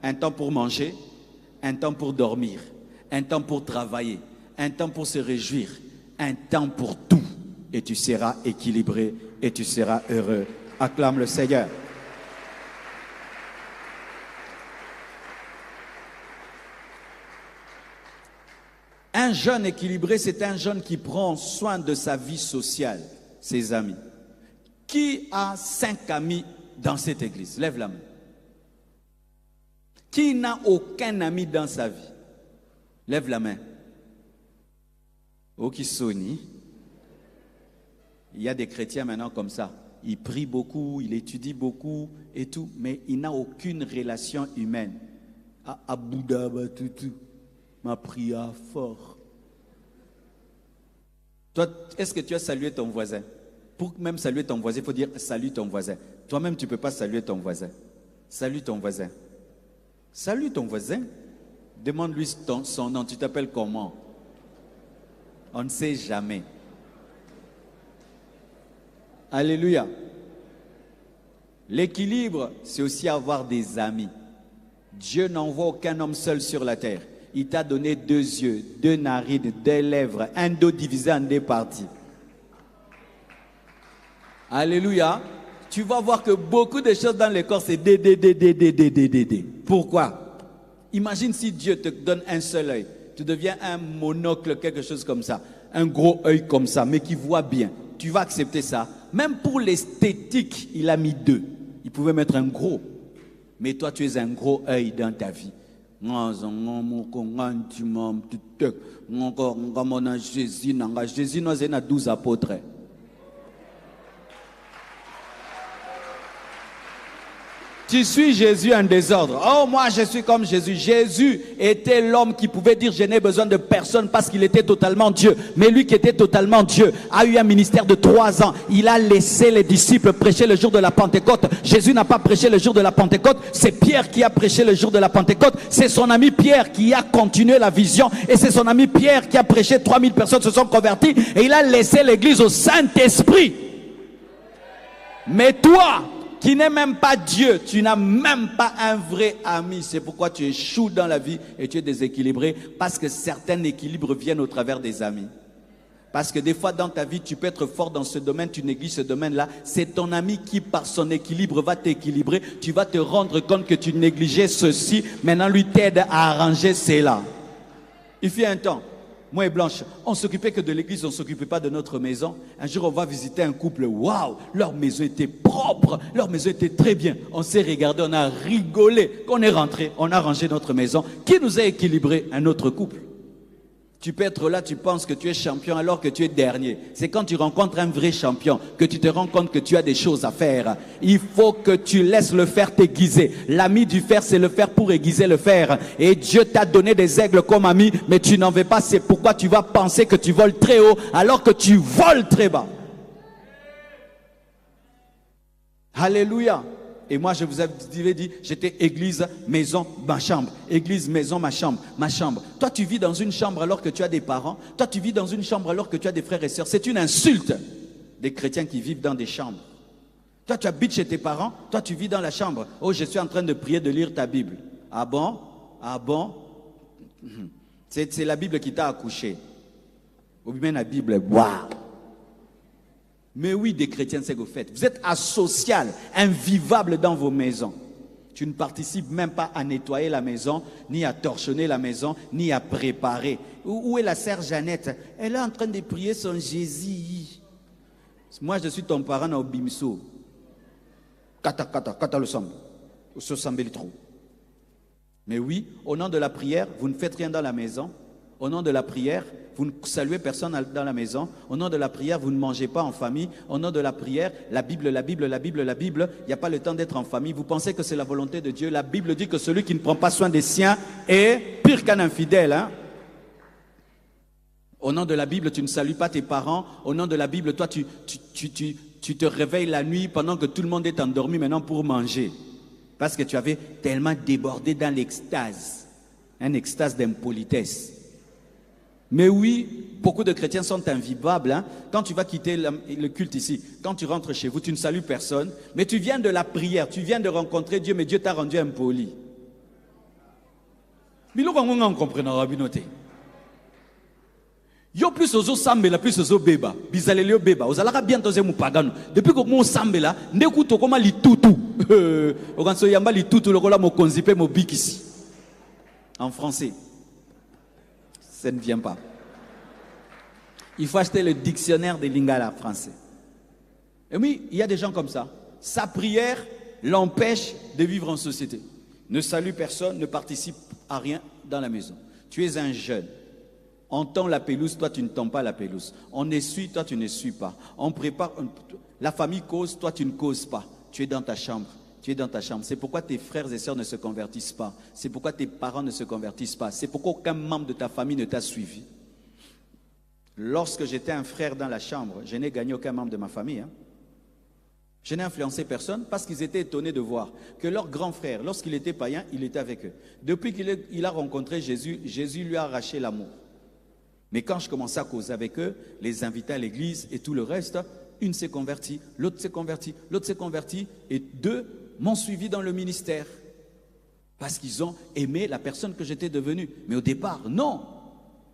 Un temps pour manger, un temps pour dormir, un temps pour travailler, un temps pour se réjouir, un temps pour tout. Et tu seras équilibré et tu seras heureux. Acclame le Seigneur. Un jeune équilibré, c'est un jeune qui prend soin de sa vie sociale, ses amis. Qui a 5 amis dans cette église? Lève la main. Qui n'a aucun ami dans sa vie? Lève la main. Oh, qui sonne. Il y a des chrétiens maintenant comme ça. Il prie beaucoup, il étudie beaucoup et tout, mais il n'a aucune relation humaine. Ah, Bouddha, tout. Ma prière fort. Toi, est-ce que tu as salué ton voisin? Pour même saluer ton voisin, il faut dire salue ton voisin. Toi-même, tu ne peux pas saluer ton voisin. Salue ton voisin. Salue ton voisin. Demande-lui son nom. Tu t'appelles comment? On ne sait jamais. Alléluia. L'équilibre, c'est aussi avoir des amis. Dieu n'envoie aucun homme seul sur la terre. Il t'a donné 2 yeux, 2 narines, 2 lèvres, un dos divisé en 2 parties. Alléluia. Tu vas voir que beaucoup de choses dans le corps, c'est D. Pourquoi? Imagine si Dieu te donne un seul œil. Tu deviens un monocle, quelque chose comme ça. Un gros œil comme ça, mais qui voit bien. Tu vas accepter ça. Même pour l'esthétique, il a mis 2. Il pouvait mettre un gros. Mais toi, tu es un gros œil dans ta vie. Jésus n'a 12 apôtres. Tu suis Jésus en désordre. Oh, moi je suis comme Jésus. Jésus était l'homme qui pouvait dire je n'ai besoin de personne parce qu'il était totalement Dieu. Mais lui qui était totalement Dieu a eu un ministère de 3 ans. Il a laissé les disciples prêcher le jour de la Pentecôte. Jésus n'a pas prêché le jour de la Pentecôte. C'est Pierre qui a prêché le jour de la Pentecôte. C'est son ami Pierre qui a continué la vision. Et c'est son ami Pierre qui a prêché. 3000 personnes se sont converties. Et il a laissé l'église au Saint-Esprit. Mais toi, qui n'es même pas Dieu, tu n'as même pas un vrai ami. C'est pourquoi tu échoues dans la vie et tu es déséquilibré. Parce que certains équilibres viennent au travers des amis. Parce que des fois dans ta vie, tu peux être fort dans ce domaine, tu négliges ce domaine-là. C'est ton ami qui, par son équilibre, va t'équilibrer. Tu vas te rendre compte que tu négligeais ceci. Maintenant, lui t'aide à arranger cela. Il fut un temps. Moi et Blanche, on ne s'occupait que de l'église, on ne s'occupait pas de notre maison. Un jour, on va visiter un couple. Waouh, leur maison était propre, leur maison était très bien. On s'est regardé, on a rigolé. Quand on est rentré, on a rangé notre maison. Qui nous a équilibré? Un autre couple. Tu peux être là, tu penses que tu es champion alors que tu es dernier. C'est quand tu rencontres un vrai champion que tu te rends compte que tu as des choses à faire. Il faut que tu laisses le fer t'aiguiser. L'ami du fer, c'est le fer pour aiguiser le fer. Et Dieu t'a donné des aigles comme ami, mais tu n'en veux pas. C'est pourquoi tu vas penser que tu voles très haut alors que tu voles très bas. Alléluia. Et moi, je vous avais dit, j'étais église, maison, ma chambre. Église, maison, ma chambre, ma chambre. Toi, tu vis dans une chambre alors que tu as des parents. Toi, tu vis dans une chambre alors que tu as des frères et sœurs. C'est une insulte des chrétiens qui vivent dans des chambres. Toi, tu habites chez tes parents. Toi, tu vis dans la chambre. Oh, je suis en train de prier, de lire ta Bible. Ah bon? Ah bon? C'est la Bible qui t'a accouché. Ou bien la Bible, waouh! Mais oui, des chrétiens, c'est que vous faites. Vous êtes asocial, invivable dans vos maisons. Tu ne participes même pas à nettoyer la maison, ni à torchonner la maison, ni à préparer. Où est la sœur Jeannette? Elle est en train de prier son Jésus. Moi, je suis ton parent au Bimso. Kata le sambe. Au sambelitro. Mais oui, au nom de la prière, vous ne faites rien dans la maison. Au nom de la prière, vous ne saluez personne dans la maison. Au nom de la prière, vous ne mangez pas en famille. Au nom de la prière, la Bible, il n'y a pas le temps d'être en famille. Vous pensez que c'est la volonté de Dieu. La Bible dit que celui qui ne prend pas soin des siens est pire qu'un infidèle. Hein? Au nom de la Bible, tu ne salues pas tes parents. Au nom de la Bible, toi, tu te réveilles la nuit pendant que tout le monde est endormi maintenant pour manger. Parce que tu avais tellement débordé dans l'extase. Un extase d'impolitesse. Mais oui, beaucoup de chrétiens sont invivables. Hein? Quand tu vas quitter le culte ici, quand tu rentres chez vous, tu ne salues personne. Mais tu viens de la prière, tu viens de rencontrer Dieu, mais Dieu t'a rendu impoli. Mais là, on comprend la rabinoté. Yo plus ozo sambela plus ozo beba bizalelio beba ozalaka bientôt ze mupagano depuis que mo sambela ndekuto koma litutu okanso yamba litutu lokola mo konzipe mo bikisi en français. Ça ne vient pas. Il faut acheter le dictionnaire des Lingala français. Et oui, il y a des gens comme ça. Sa prière l'empêche de vivre en société. Ne salue personne, ne participe à rien dans la maison. Tu es un jeune. On tend la pelouse, toi tu ne tends pas la pelouse. On essuie, toi tu n'essuies pas. On prépare, la famille cause, toi tu ne causes pas. Tu es dans ta chambre. Tu es dans ta chambre. C'est pourquoi tes frères et sœurs ne se convertissent pas. C'est pourquoi tes parents ne se convertissent pas. C'est pourquoi aucun membre de ta famille ne t'a suivi. Lorsque j'étais un frère dans la chambre, je n'ai gagné aucun membre de ma famille. Hein. Je n'ai influencé personne parce qu'ils étaient étonnés de voir que leur grand frère, lorsqu'il était païen, il était avec eux. Depuis qu'il a rencontré Jésus, Jésus lui a arraché l'amour. Mais quand je commençais à causer avec eux, les invités à l'église et tout le reste, une s'est convertie, l'autre s'est convertie, l'autre s'est convertie, et 2 m'ont suivi dans le ministère. Parce qu'ils ont aimé la personne que j'étais devenue. Mais au départ, non.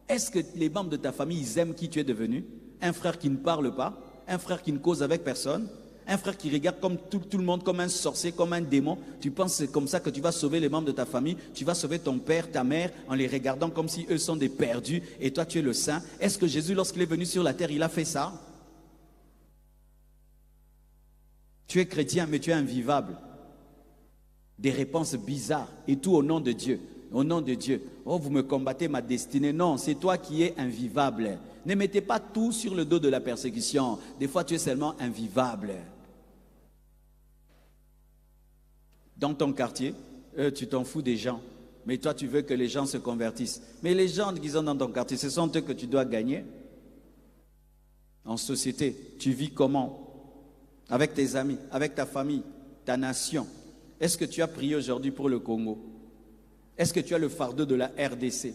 Est-ce que les membres de ta famille, ils aiment qui tu es devenu? Un frère qui ne parle pas, un frère qui ne cause avec personne, un frère qui regarde comme tout le monde comme un sorcier, comme un démon. Tu penses que c'est comme ça que tu vas sauver les membres de ta famille? Tu vas sauver ton père, ta mère, en les regardant comme si eux sont des perdus et toi tu es le saint. Est-ce que Jésus, lorsqu'il est venu sur la terre, il a fait ça? Tu es chrétien, mais tu es invivable. Des réponses bizarres, et tout au nom de Dieu. Au nom de Dieu. Oh, vous me combattez ma destinée. Non, c'est toi qui es invivable. Ne mettez pas tout sur le dos de la persécution. Des fois, tu es seulement invivable. Dans ton quartier, tu t'en fous des gens. Mais toi, tu veux que les gens se convertissent. Mais les gens qui sont dans ton quartier, ce sont eux que tu dois gagner. En société, tu vis comment? Avec tes amis, avec ta famille, ta nation. Est-ce que tu as prié aujourd'hui pour le Congo? Est-ce que tu as le fardeau de la RDC?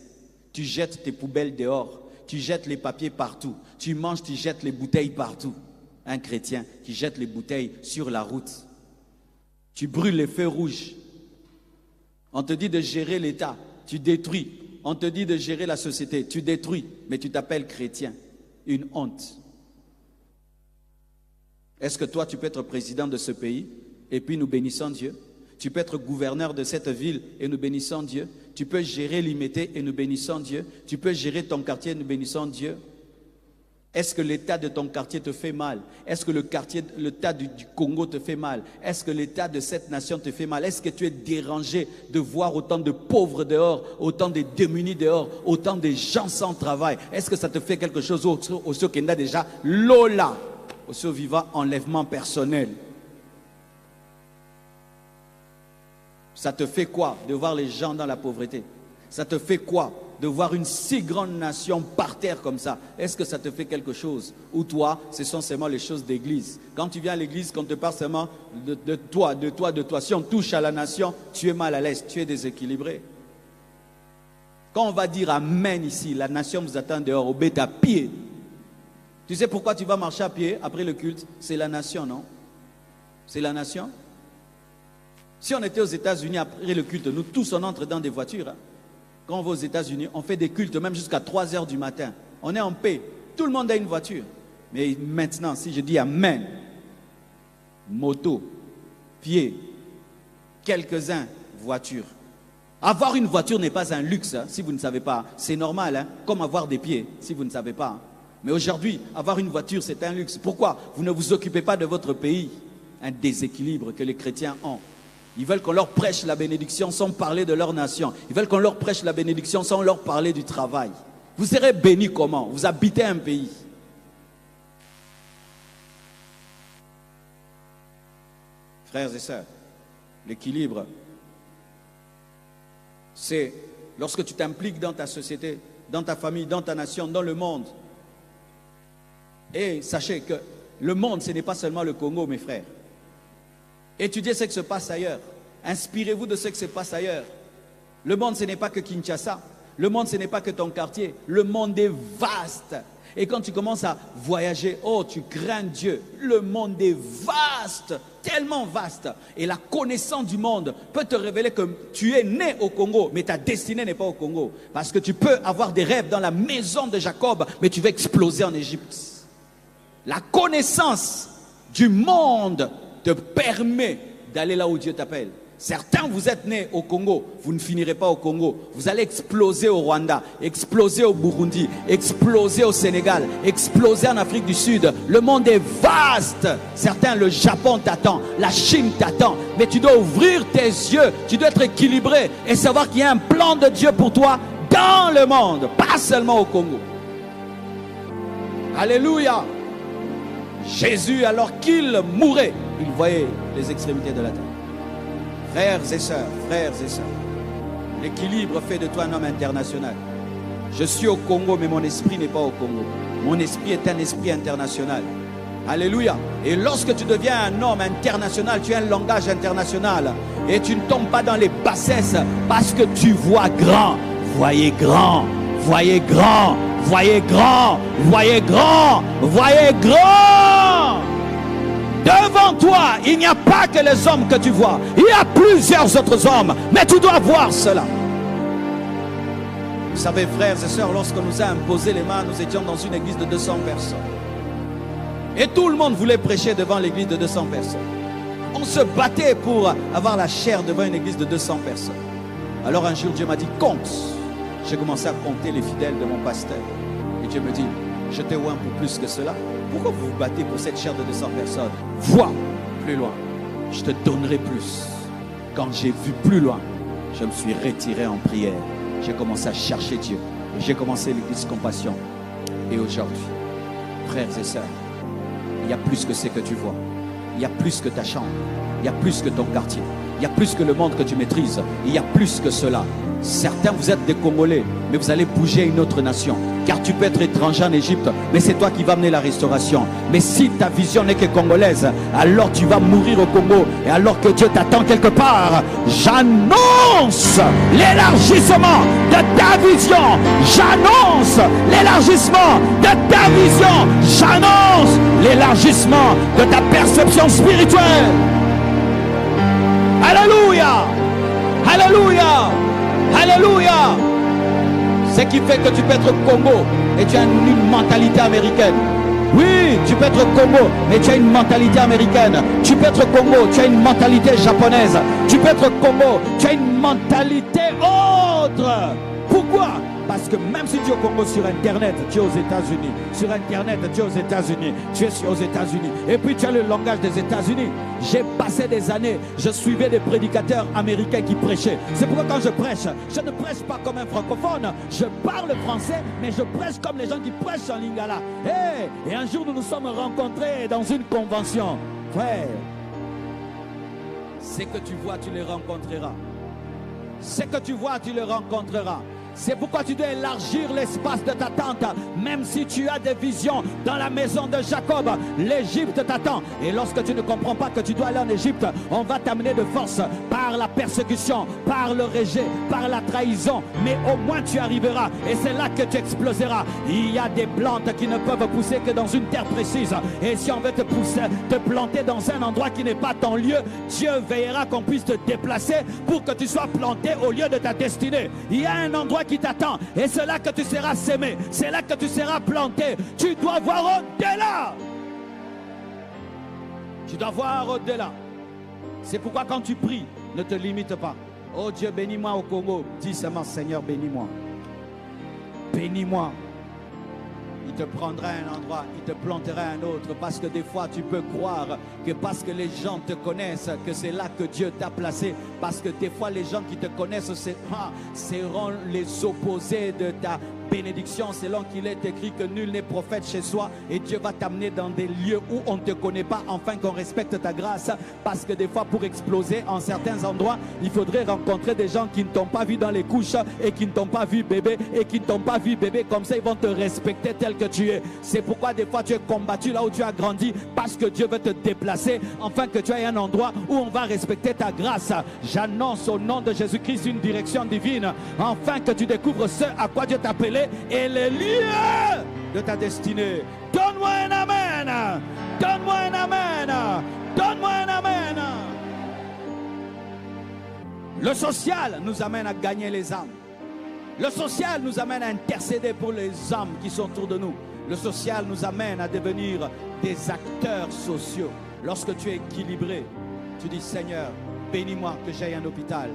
Tu jettes tes poubelles dehors, tu jettes les papiers partout, tu manges, tu jettes les bouteilles partout. Un chrétien qui jette les bouteilles sur la route. Tu brûles les feux rouges. On te dit de gérer l'État, tu détruis. On te dit de gérer la société, tu détruis. Mais tu t'appelles chrétien. Une honte. Est-ce que toi, tu peux être président de ce pays et puis nous bénissons Dieu? Tu peux être gouverneur de cette ville et nous bénissons Dieu? Tu peux gérer l'Imété et nous bénissons Dieu? Tu peux gérer ton quartier et nous bénissons Dieu? Est-ce que l'état de ton quartier te fait mal? Est-ce que l'état du Congo te fait mal? Est-ce que l'état de cette nation te fait mal? Est-ce que tu es dérangé de voir autant de pauvres dehors, autant de démunis dehors, autant de gens sans travail? Est-ce que ça te fait quelque chose au ceux qui n'a déjà Lola, au ceux vivant enlèvement personnel? Ça te fait quoi de voir les gens dans la pauvreté? Ça te fait quoi de voir une si grande nation par terre comme ça? Est-ce que ça te fait quelque chose? Ou toi, ce sont seulement les choses d'église? Quand tu viens à l'église, qu'on te parle seulement de toi. Si on touche à la nation, tu es mal à l'aise, tu es déséquilibré. Quand on va dire Amen ici, la nation vous attend dehors, au bête à pied. Tu sais pourquoi tu vas marcher à pied après le culte? C'est la nation, non? C'est la nation. Si on était aux États-Unis après le culte, nous tous on entre dans des voitures. Quand on va aux États-Unis, on fait des cultes même jusqu'à 3 heures du matin. On est en paix. Tout le monde a une voiture. Mais maintenant, si je dis Amen, moto, pied, quelques-uns, voiture. Avoir une voiture n'est pas un luxe, hein, si vous ne savez pas. C'est normal, hein, comme avoir des pieds, si vous ne savez pas. Mais aujourd'hui, avoir une voiture, c'est un luxe. Pourquoi? Vous ne vous occupez pas de votre pays. Un déséquilibre que les chrétiens ont. Ils veulent qu'on leur prêche la bénédiction sans parler de leur nation. Ils veulent qu'on leur prêche la bénédiction sans leur parler du travail. Vous serez bénis comment? Vous habitez un pays. Frères et sœurs, l'équilibre, c'est lorsque tu t'impliques dans ta société, dans ta famille, dans ta nation, dans le monde. Et sachez que le monde, ce n'est pas seulement le Congo, mes frères. Étudiez ce qui se passe ailleurs. Inspirez-vous de ce qui se passe ailleurs. Le monde, ce n'est pas que Kinshasa. Le monde, ce n'est pas que ton quartier. Le monde est vaste. Et quand tu commences à voyager, oh, tu crains Dieu. Le monde est vaste, tellement vaste. Et la connaissance du monde peut te révéler que tu es né au Congo, mais ta destinée n'est pas au Congo. Parce que tu peux avoir des rêves dans la maison de Jacob, mais tu vas exploser en Égypte. La connaissance du monde te permet d'aller là où Dieu t'appelle. Certains, vous êtes nés au Congo, vous ne finirez pas au Congo. Vous allez exploser au Rwanda, exploser au Burundi, exploser au Sénégal, exploser en Afrique du Sud. Le monde est vaste. Certains, le Japon t'attend, la Chine t'attend. Mais tu dois ouvrir tes yeux, tu dois être équilibré et savoir qu'il y a un plan de Dieu pour toi dans le monde, pas seulement au Congo. Alléluia. Jésus, alors qu'il mourait, il voyait les extrémités de la terre. Frères et sœurs, l'équilibre fait de toi un homme international. Je suis au Congo, mais mon esprit n'est pas au Congo. Mon esprit est un esprit international. Alléluia. Et lorsque tu deviens un homme international, tu as un langage international. Et tu ne tombes pas dans les bassesses parce que tu vois grand. Voyez grand, voyez grand, voyez grand, voyez grand, voyez grand. Devant toi, il n'y a pas que les hommes que tu vois. Il y a plusieurs autres hommes, mais tu dois voir cela. Vous savez, frères et sœurs, lorsqu'on nous a imposé les mains, nous étions dans une église de 200 personnes. Et tout le monde voulait prêcher devant l'église de 200 personnes. On se battait pour avoir la chair devant une église de 200 personnes. Alors un jour, Dieu m'a dit, compte. J'ai commencé à compter les fidèles de mon pasteur. Et Dieu me dit, je t'ai oint pour plus que cela. Pourquoi vous vous battez pour cette chair de 200 personnes? Vois plus loin, je te donnerai plus. Quand j'ai vu plus loin, je me suis retiré en prière. J'ai commencé à chercher Dieu. Et j'ai commencé l'église Compassion. Et aujourd'hui, frères et sœurs, il y a plus que ce que tu vois. Il y a plus que ta chambre. Il y a plus que ton quartier. Il y a plus que le monde que tu maîtrises. Il y a plus que cela. Certains, vous êtes des Congolais, mais vous allez bouger à une autre nation. Car tu peux être étranger en Égypte, mais c'est toi qui vas amener la restauration. Mais si ta vision n'est que congolaise, alors tu vas mourir au Congo. Et alors que Dieu t'attend quelque part, j'annonce l'élargissement de ta vision. J'annonce l'élargissement de ta vision. J'annonce l'élargissement de ta perception spirituelle. Alléluia! Alléluia! Alléluia! Ce qui fait que tu peux être Congo et tu as une mentalité américaine. Oui, tu peux être Congo, mais tu as une mentalité américaine. Tu peux être Congo, tu as une mentalité japonaise. Tu peux être Congo, tu as une mentalité autre. Pourquoi? Parce que même si tu es au Congo sur Internet, tu es aux États-Unis. Sur Internet, tu es aux États-Unis. Tu es aux États-Unis. Et puis tu as le langage des États-Unis. J'ai passé des années, je suivais des prédicateurs américains qui prêchaient. C'est pourquoi quand je prêche, je ne prêche pas comme un francophone. Je parle français, mais je prêche comme les gens qui prêchent en lingala. Et un jour, nous nous sommes rencontrés dans une convention. Frère, ce que tu vois, tu les rencontreras. Ce que tu vois, tu les rencontreras. C'est pourquoi tu dois élargir l'espace de ta tente. Même si tu as des visions dans la maison de Jacob, l'Égypte t'attend. Et lorsque tu ne comprends pas que tu dois aller en Égypte, on va t'amener de force par la persécution, par le rejet, par la trahison. Mais au moins tu arriveras. Et c'est là que tu exploseras. Il y a des plantes qui ne peuvent pousser que dans une terre précise. Et si on veut te pousser, te planter dans un endroit qui n'est pas ton lieu, Dieu veillera qu'on puisse te déplacer pour que tu sois planté au lieu de ta destinée. Il y a un endroit qui t'attend et c'est là que tu seras sémé, c'est là que tu seras planté. Tu dois voir au-delà. Tu dois voir au-delà. C'est pourquoi quand tu pries, ne te limite pas. Oh Dieu, bénis-moi au Congo. Dis seulement, Seigneur, bénis-moi. Bénis-moi. Il te prendra un endroit, il te plantera un autre. Parce que des fois, tu peux croire que parce que les gens te connaissent, que c'est là que Dieu t'a placé. Parce que des fois, les gens qui te connaissent seront les opposés de ta bénédiction, selon qu'il est écrit que nul n'est prophète chez soi. Et Dieu va t'amener dans des lieux où on ne te connaît pas, afin qu'on respecte ta grâce. Parce que des fois, pour exploser en certains endroits, il faudrait rencontrer des gens qui ne t'ont pas vu dans les couches et qui ne t'ont pas vu bébé et qui ne t'ont pas vu bébé. Comme ça, ils vont te respecter tel que tu es. C'est pourquoi des fois, tu es combattu là où tu as grandi, parce que Dieu veut te déplacer, afin que tu aies un endroit où on va respecter ta grâce. J'annonce au nom de Jésus-Christ une direction divine, afin que tu découvres ce à quoi Dieu t'a appelé et les lieux de ta destinée. Donne-moi un amen. Donne-moi un amen. Donne-moi un amen. Le social nous amène à gagner les âmes. Le social nous amène à intercéder pour les âmes qui sont autour de nous. Le social nous amène à devenir des acteurs sociaux. Lorsque tu es équilibré, tu dis, Seigneur, bénis-moi que j'aille un hôpital.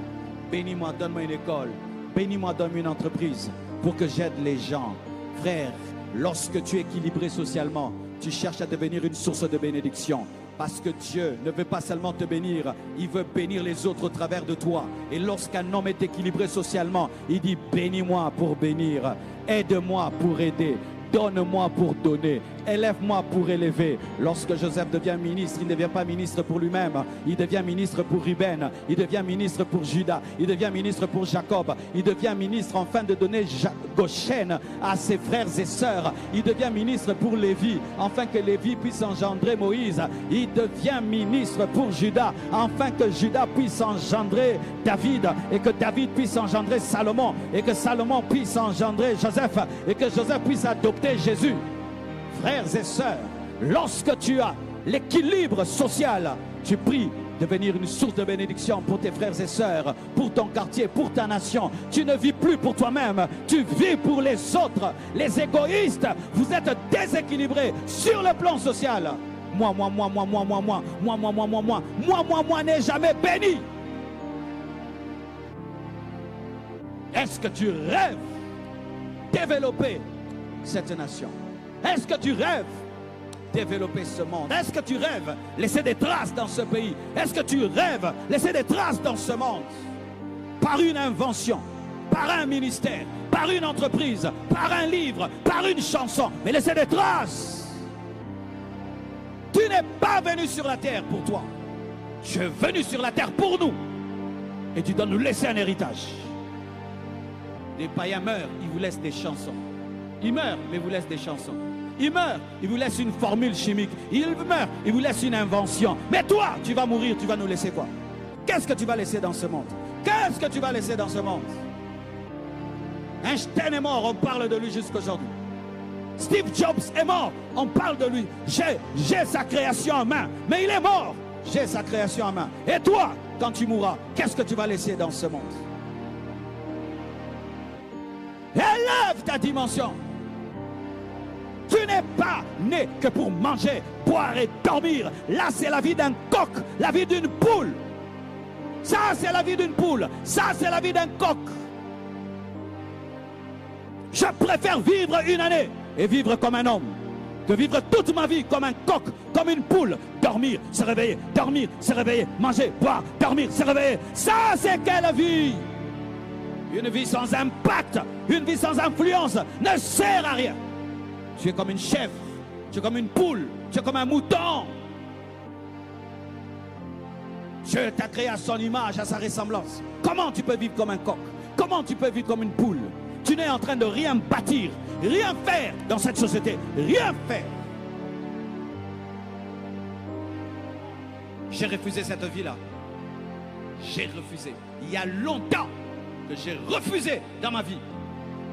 Bénis-moi, donne-moi une école. Bénis-moi, donne-moi une entreprise pour que j'aide les gens. Frère, lorsque tu es équilibré socialement, tu cherches à devenir une source de bénédiction. Parce que Dieu ne veut pas seulement te bénir, il veut bénir les autres au travers de toi. Et lorsqu'un homme est équilibré socialement, il dit, bénis-moi pour bénir, aide-moi pour aider. Donne-moi pour donner, élève-moi pour élever. Lorsque Joseph devient ministre, il ne devient pas ministre pour lui-même. Il devient ministre pour Ruben, il devient ministre pour Judas, il devient ministre pour Jacob. Il devient ministre afin de donner Goshen à ses frères et sœurs. Il devient ministre pour Lévi, afin que Lévi puisse engendrer Moïse. Il devient ministre pour Judas, afin que Judas puisse engendrer David, et que David puisse engendrer Salomon, et que Salomon puisse engendrer Joseph, et que Joseph puisse adopter Jésus. Frères et sœurs, lorsque tu as l'équilibre social, tu pries devenir une source de bénédiction pour tes frères et sœurs, pour ton quartier, pour ta nation. Tu ne vis plus pour toi-même, tu vis pour les autres. Les égoïstes, vous êtes déséquilibrés sur le plan social. Moi n'est jamais béni. Est-ce que tu rêves développer cette nation? Est-ce que tu rêves développer ce monde? Est-ce que tu rêves laisser des traces dans ce pays? Est-ce que tu rêves laisser des traces dans ce monde? Par une invention, par un ministère, par une entreprise, par un livre, par une chanson, mais laisser des traces. Tu n'es pas venu sur la terre pour toi. Tu es venu sur la terre pour nous. Et tu dois nous laisser un héritage. Les païens meurent, ils vous laissent des chansons. Ils meurent, mais ils vous laissent des chansons. Ils meurent, ils vous laissent une formule chimique. Ils meurent, ils vous laissent une invention. Mais toi, tu vas mourir, tu vas nous laisser quoi? Qu'est-ce que tu vas laisser dans ce monde? Qu'est-ce que tu vas laisser dans ce monde? Einstein est mort, on parle de lui jusqu'aujourd'hui. Steve Jobs est mort, on parle de lui. J'ai sa création en main, mais il est mort. J'ai sa création en main. Et toi, quand tu mourras, qu'est-ce que tu vas laisser dans ce monde? Élève ta dimension. Tu n'es pas né que pour manger, boire et dormir. Là, c'est la vie d'un coq, la vie d'une poule. Ça, c'est la vie d'une poule. Ça, c'est la vie d'un coq. Je préfère vivre une année et vivre comme un homme que vivre toute ma vie comme un coq, comme une poule. Dormir, se réveiller, manger, boire, dormir, se réveiller. Ça, c'est quelle vie? Une vie sans impact, une vie sans influence ne sert à rien. Tu es comme une chèvre, tu es comme une poule, tu es comme un mouton. Dieu t'a créé à son image, à sa ressemblance. Comment tu peux vivre comme un coq? Comment tu peux vivre comme une poule? Tu n'es en train de rien bâtir, rien faire dans cette société, rien faire. J'ai refusé cette vie-là. J'ai refusé. Il y a longtemps que j'ai refusé dans ma vie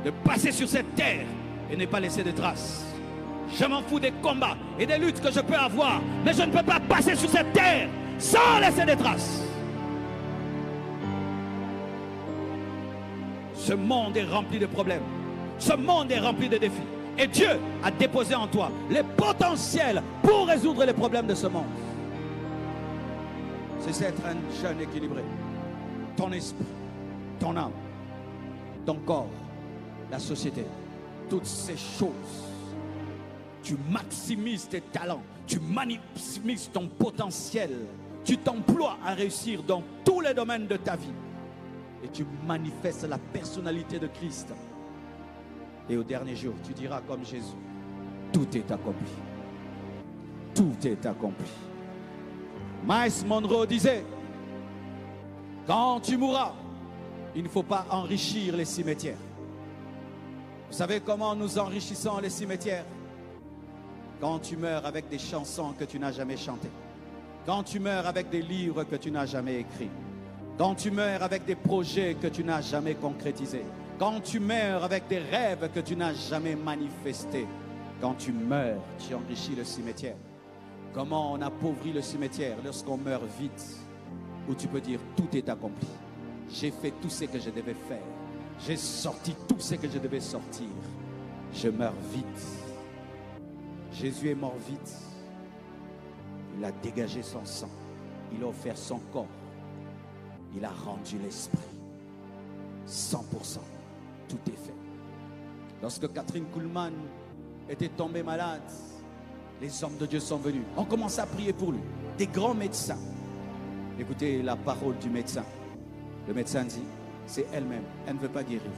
de passer sur cette terre et ne pas laisser de traces. Je m'en fous des combats et des luttes que je peux avoir, mais je ne peux pas passer sur cette terre sans laisser des traces. Ce monde est rempli de problèmes. Ce monde est rempli de défis. Et Dieu a déposé en toi les potentiels pour résoudre les problèmes de ce monde. C'est être un jeune équilibré. Ton esprit, ton âme, ton corps, la société, toutes ces choses. Tu maximises tes talents, tu maximises ton potentiel, tu t'emploies à réussir dans tous les domaines de ta vie et tu manifestes la personnalité de Christ. Et au dernier jour, tu diras comme Jésus, tout est accompli. Tout est accompli. Miles Monroe disait, quand tu mourras, il ne faut pas enrichir les cimetières. Vous savez comment nous enrichissons les cimetières? Quand tu meurs avec des chansons que tu n'as jamais chantées. Quand tu meurs avec des livres que tu n'as jamais écrits. Quand tu meurs avec des projets que tu n'as jamais concrétisés. Quand tu meurs avec des rêves que tu n'as jamais manifestés. Quand tu meurs, tu enrichis le cimetière. Comment on appauvrit le cimetière lorsqu'on meurt vite, où tu peux dire tout est accompli. J'ai fait tout ce que je devais faire. J'ai sorti tout ce que je devais sortir. Je meurs vite. Jésus est mort vite. Il a dégagé son sang. Il a offert son corps. Il a rendu l'esprit. 100%. Tout est fait. Lorsque Catherine Kuhlman était tombée malade, les hommes de Dieu sont venus. On commence à prier pour lui. Des grands médecins. Écoutez la parole du médecin. Le médecin dit, c'est elle-même. Elle ne veut pas guérir.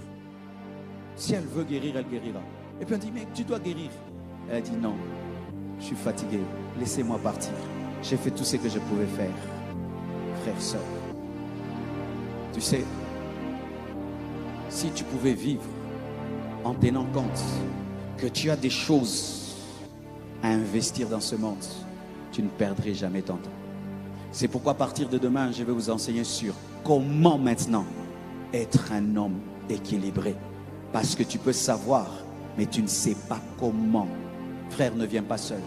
Si elle veut guérir, elle guérira. Et puis on dit, mais tu dois guérir. Elle a dit, non, je suis fatigué. Laissez-moi partir. J'ai fait tout ce que je pouvais faire. Frère, sœur. Tu sais, si tu pouvais vivre en tenant compte que tu as des choses à investir dans ce monde, tu ne perdrais jamais ton temps. C'est pourquoi à partir de demain, je vais vous enseigner sur comment maintenant être un homme équilibré. Parce que tu peux savoir, mais tu ne sais pas comment. Frère, ne viens pas seul.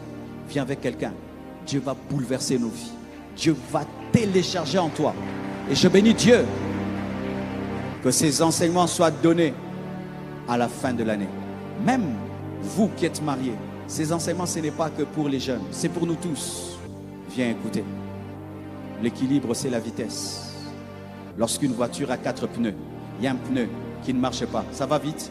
Viens avec quelqu'un. Dieu va bouleverser nos vies. Dieu va télécharger en toi. Et je bénis Dieu que ces enseignements soient donnés à la fin de l'année. Même vous qui êtes mariés, ces enseignements, ce n'est pas que pour les jeunes, c'est pour nous tous. Viens écouter. L'équilibre, c'est la vitesse. Lorsqu'une voiture a 4 pneus, il y a un pneu qui ne marche pas, ça va vite.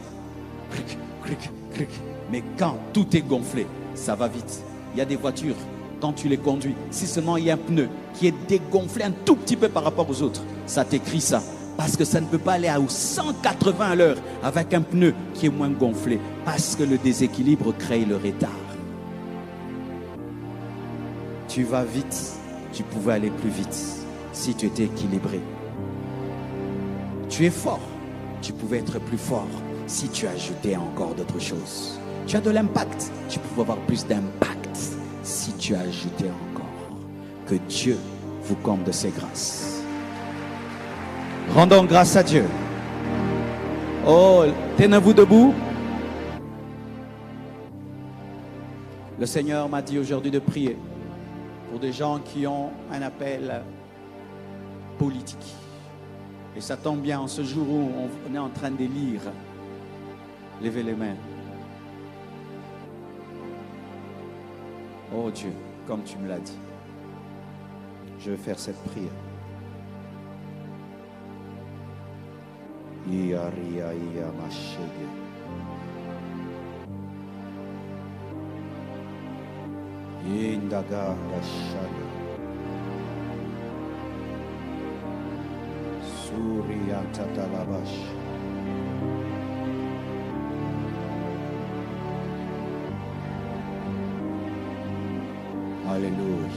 Clic, clic, clic. Mais quand tout est gonflé, ça va vite. Il y a des voitures, quand tu les conduis, si seulement il y a un pneu qui est dégonflé un tout petit peu par rapport aux autres, ça t'écrit ça. Parce que ça ne peut pas aller à 180 à l'heure avec un pneu qui est moins gonflé. Parce que le déséquilibre crée le retard. Tu vas vite, tu pouvais aller plus vite si tu étais équilibré. Tu es fort, tu pouvais être plus fort si tu ajoutais encore d'autres choses. Tu as de l'impact, tu pouvais avoir plus d'impact si tu ajoutais encore. Que Dieu vous comble de ses grâces. Rendons grâce à Dieu. Oh, tenez-vous debout. Le Seigneur m'a dit aujourd'hui de prier pour des gens qui ont un appel politique. Et ça tombe bien en ce jour où on est en train d'élire. Levez les mains. Oh Dieu, comme tu me l'as dit, je vais faire cette prière. Alléluia.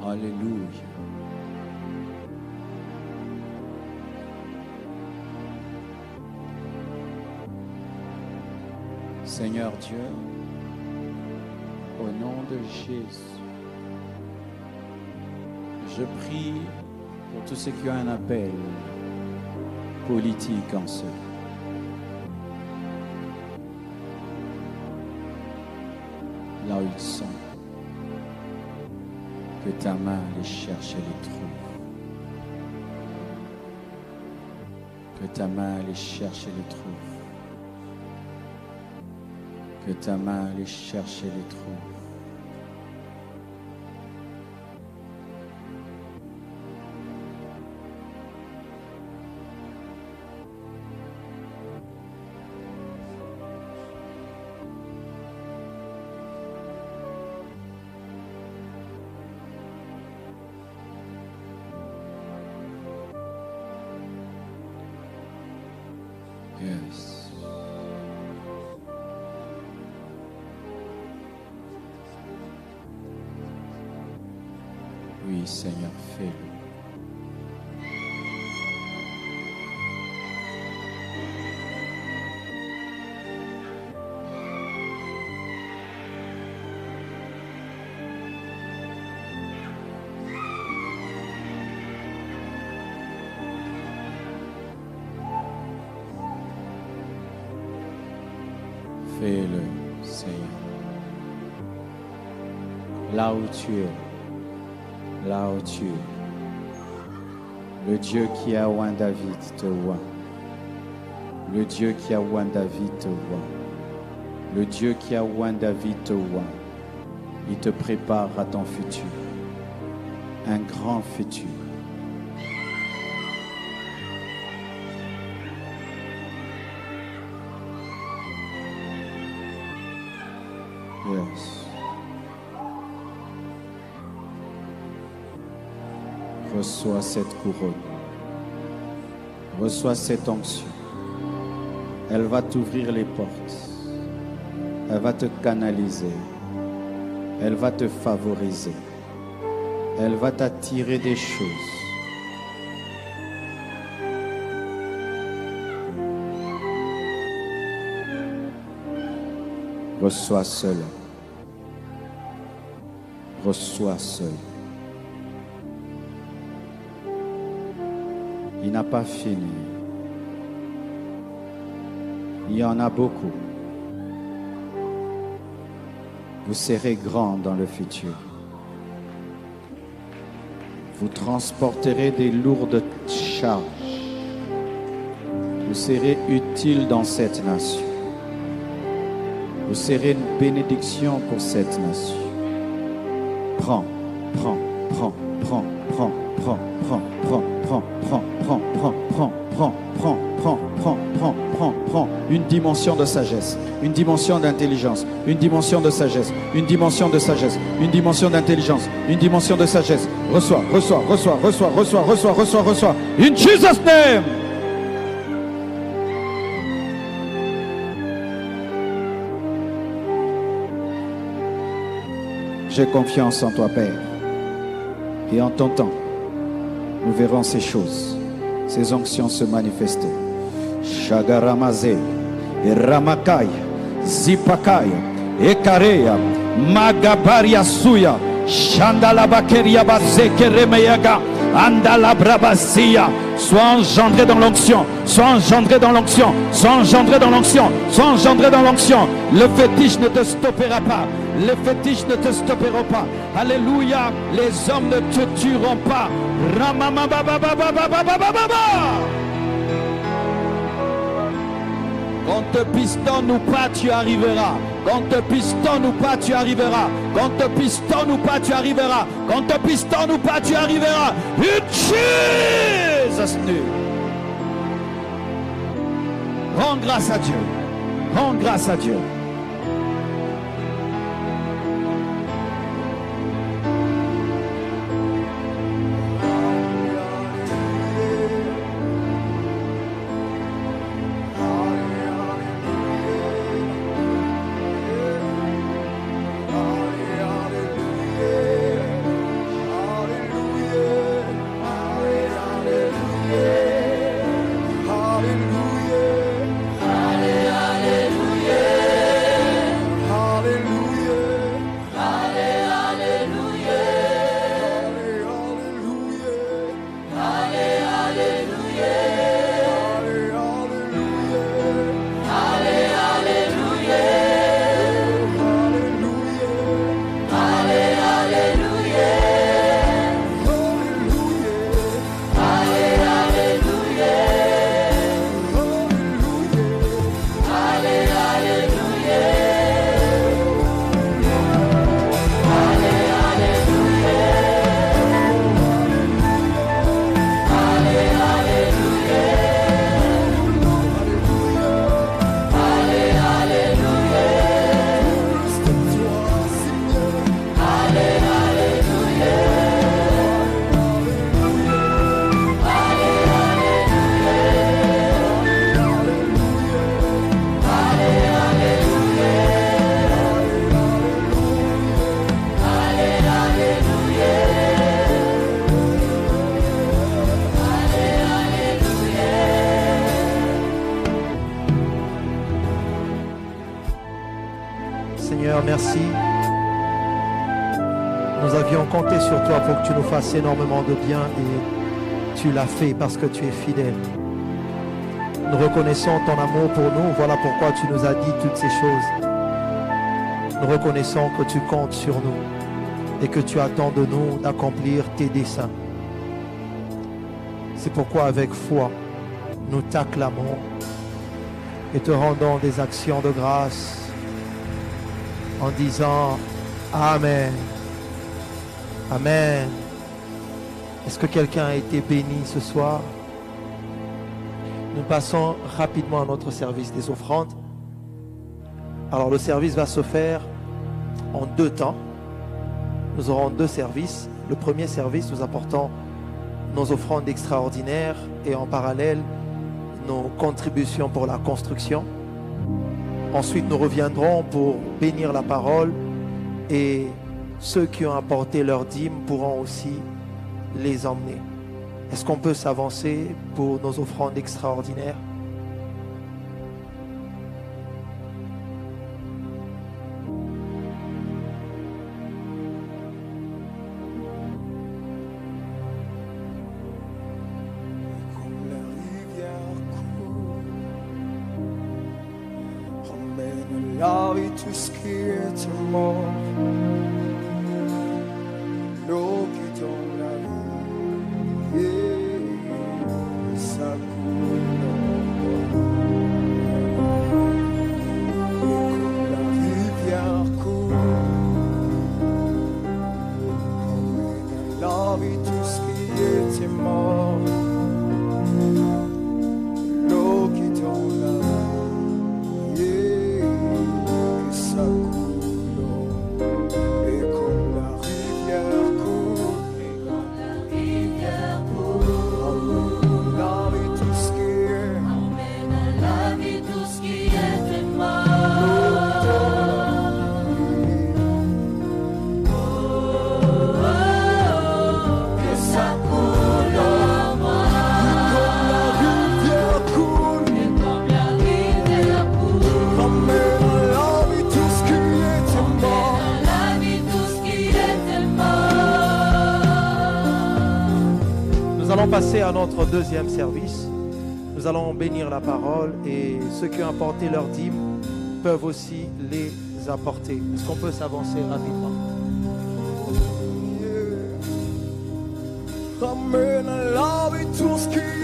Alléluia. Seigneur Dieu, au nom de Jésus, je prie pour tous ceux qui ont un appel politique en ce. Là où ils sont, que ta main les cherche et les trouve. Que ta main les cherche et les trouve. Que ta main les cherche et les trouve. Yes. Oui, Seigneur, fais-le. Fais-le, Seigneur. Là où tu es, là où tu es, le Dieu qui a oint David te oint. Le Dieu qui a oint David te oint. Le Dieu qui a oint David te oint. Il te prépare à ton futur. Un grand futur. Yes. Reçois cette couronne. Reçois cette onction. Elle va t'ouvrir les portes. Elle va te canaliser. Elle va te favoriser. Elle va t'attirer des choses. Reçois seul. Reçois seul. Il n'a pas fini. Il y en a beaucoup. Vous serez grand dans le futur. Vous transporterez des lourdes charges. Vous serez utile dans cette nation. Vous serez une bénédiction pour cette nation. Prends, prends, prends, prends, prends, prends, prends, prends, prends, prends, prends, prends, prends, prends, prends, prends, prends, prends, prends, prends une dimension de sagesse, une dimension d'intelligence, une dimension de sagesse, une dimension de sagesse, une dimension d'intelligence, une dimension de sagesse. Reçois, reçois, reçois, reçois, reçois, reçois, reçois, reçois. In Jesus' name. J'ai confiance en toi, Père. Et en ton temps, nous verrons ces choses, ces onctions se manifester. Shagaramazé, et Ramakai, Zipakai, Ekareya, Magabaria Suya, Chandalabakeria Bazeke Remeyaga, Andala Brabasia. Sois engendré dans l'onction, sois engendré dans l'onction, sois engendré dans l'onction, sois engendré dans l'onction. Le fétiche ne te stoppera pas, les fétiches ne te stopperont pas. Alléluia, les hommes ne te tueront pas. Quand te pistonne ou pas, tu arriveras. Quand te pistonne ou pas, tu arriveras. Quand te pistonne ou pas, tu arriveras. Quand te pistonne ou pas, tu arriveras. In Jesus' name. Rends grâce à Dieu. Rends grâce à Dieu. Seigneur, merci. Nous avions compté sur toi pour que tu nous fasses énormément de bien et tu l'as fait parce que tu es fidèle. Nous reconnaissons ton amour pour nous. Voilà pourquoi tu nous as dit toutes ces choses. Nous reconnaissons que tu comptes sur nous et que tu attends de nous d'accomplir tes desseins. C'est pourquoi avec foi, nous t'acclamons et te rendons des actions de grâce en disant Amen. Amen. Est-ce que quelqu'un a été béni ce soir? Nous passons rapidement à notre service des offrandes. Alors le service va se faire en 2 temps. Nous aurons 2 services. Le premier service, nous apportons nos offrandes extraordinaires et en parallèle nos contributions pour la construction. Ensuite, nous reviendrons pour bénir la parole et ceux qui ont apporté leurs dîmes pourront aussi les emmener. Est-ce qu'on peut s'avancer pour nos offrandes extraordinaires? Tout ce qui est mort, l'eau qui dans la vie, et ça coule, et comme la rivière coule, emmène la vie tout ce qui était mort, l'eau qui dans la vie. Oh passer à notre deuxième service. Nous allons bénir la parole et ceux qui ont apporté leur dîme peuvent aussi les apporter. Est-ce qu'on peut s'avancer rapidement? Amen, la vie tout ce qui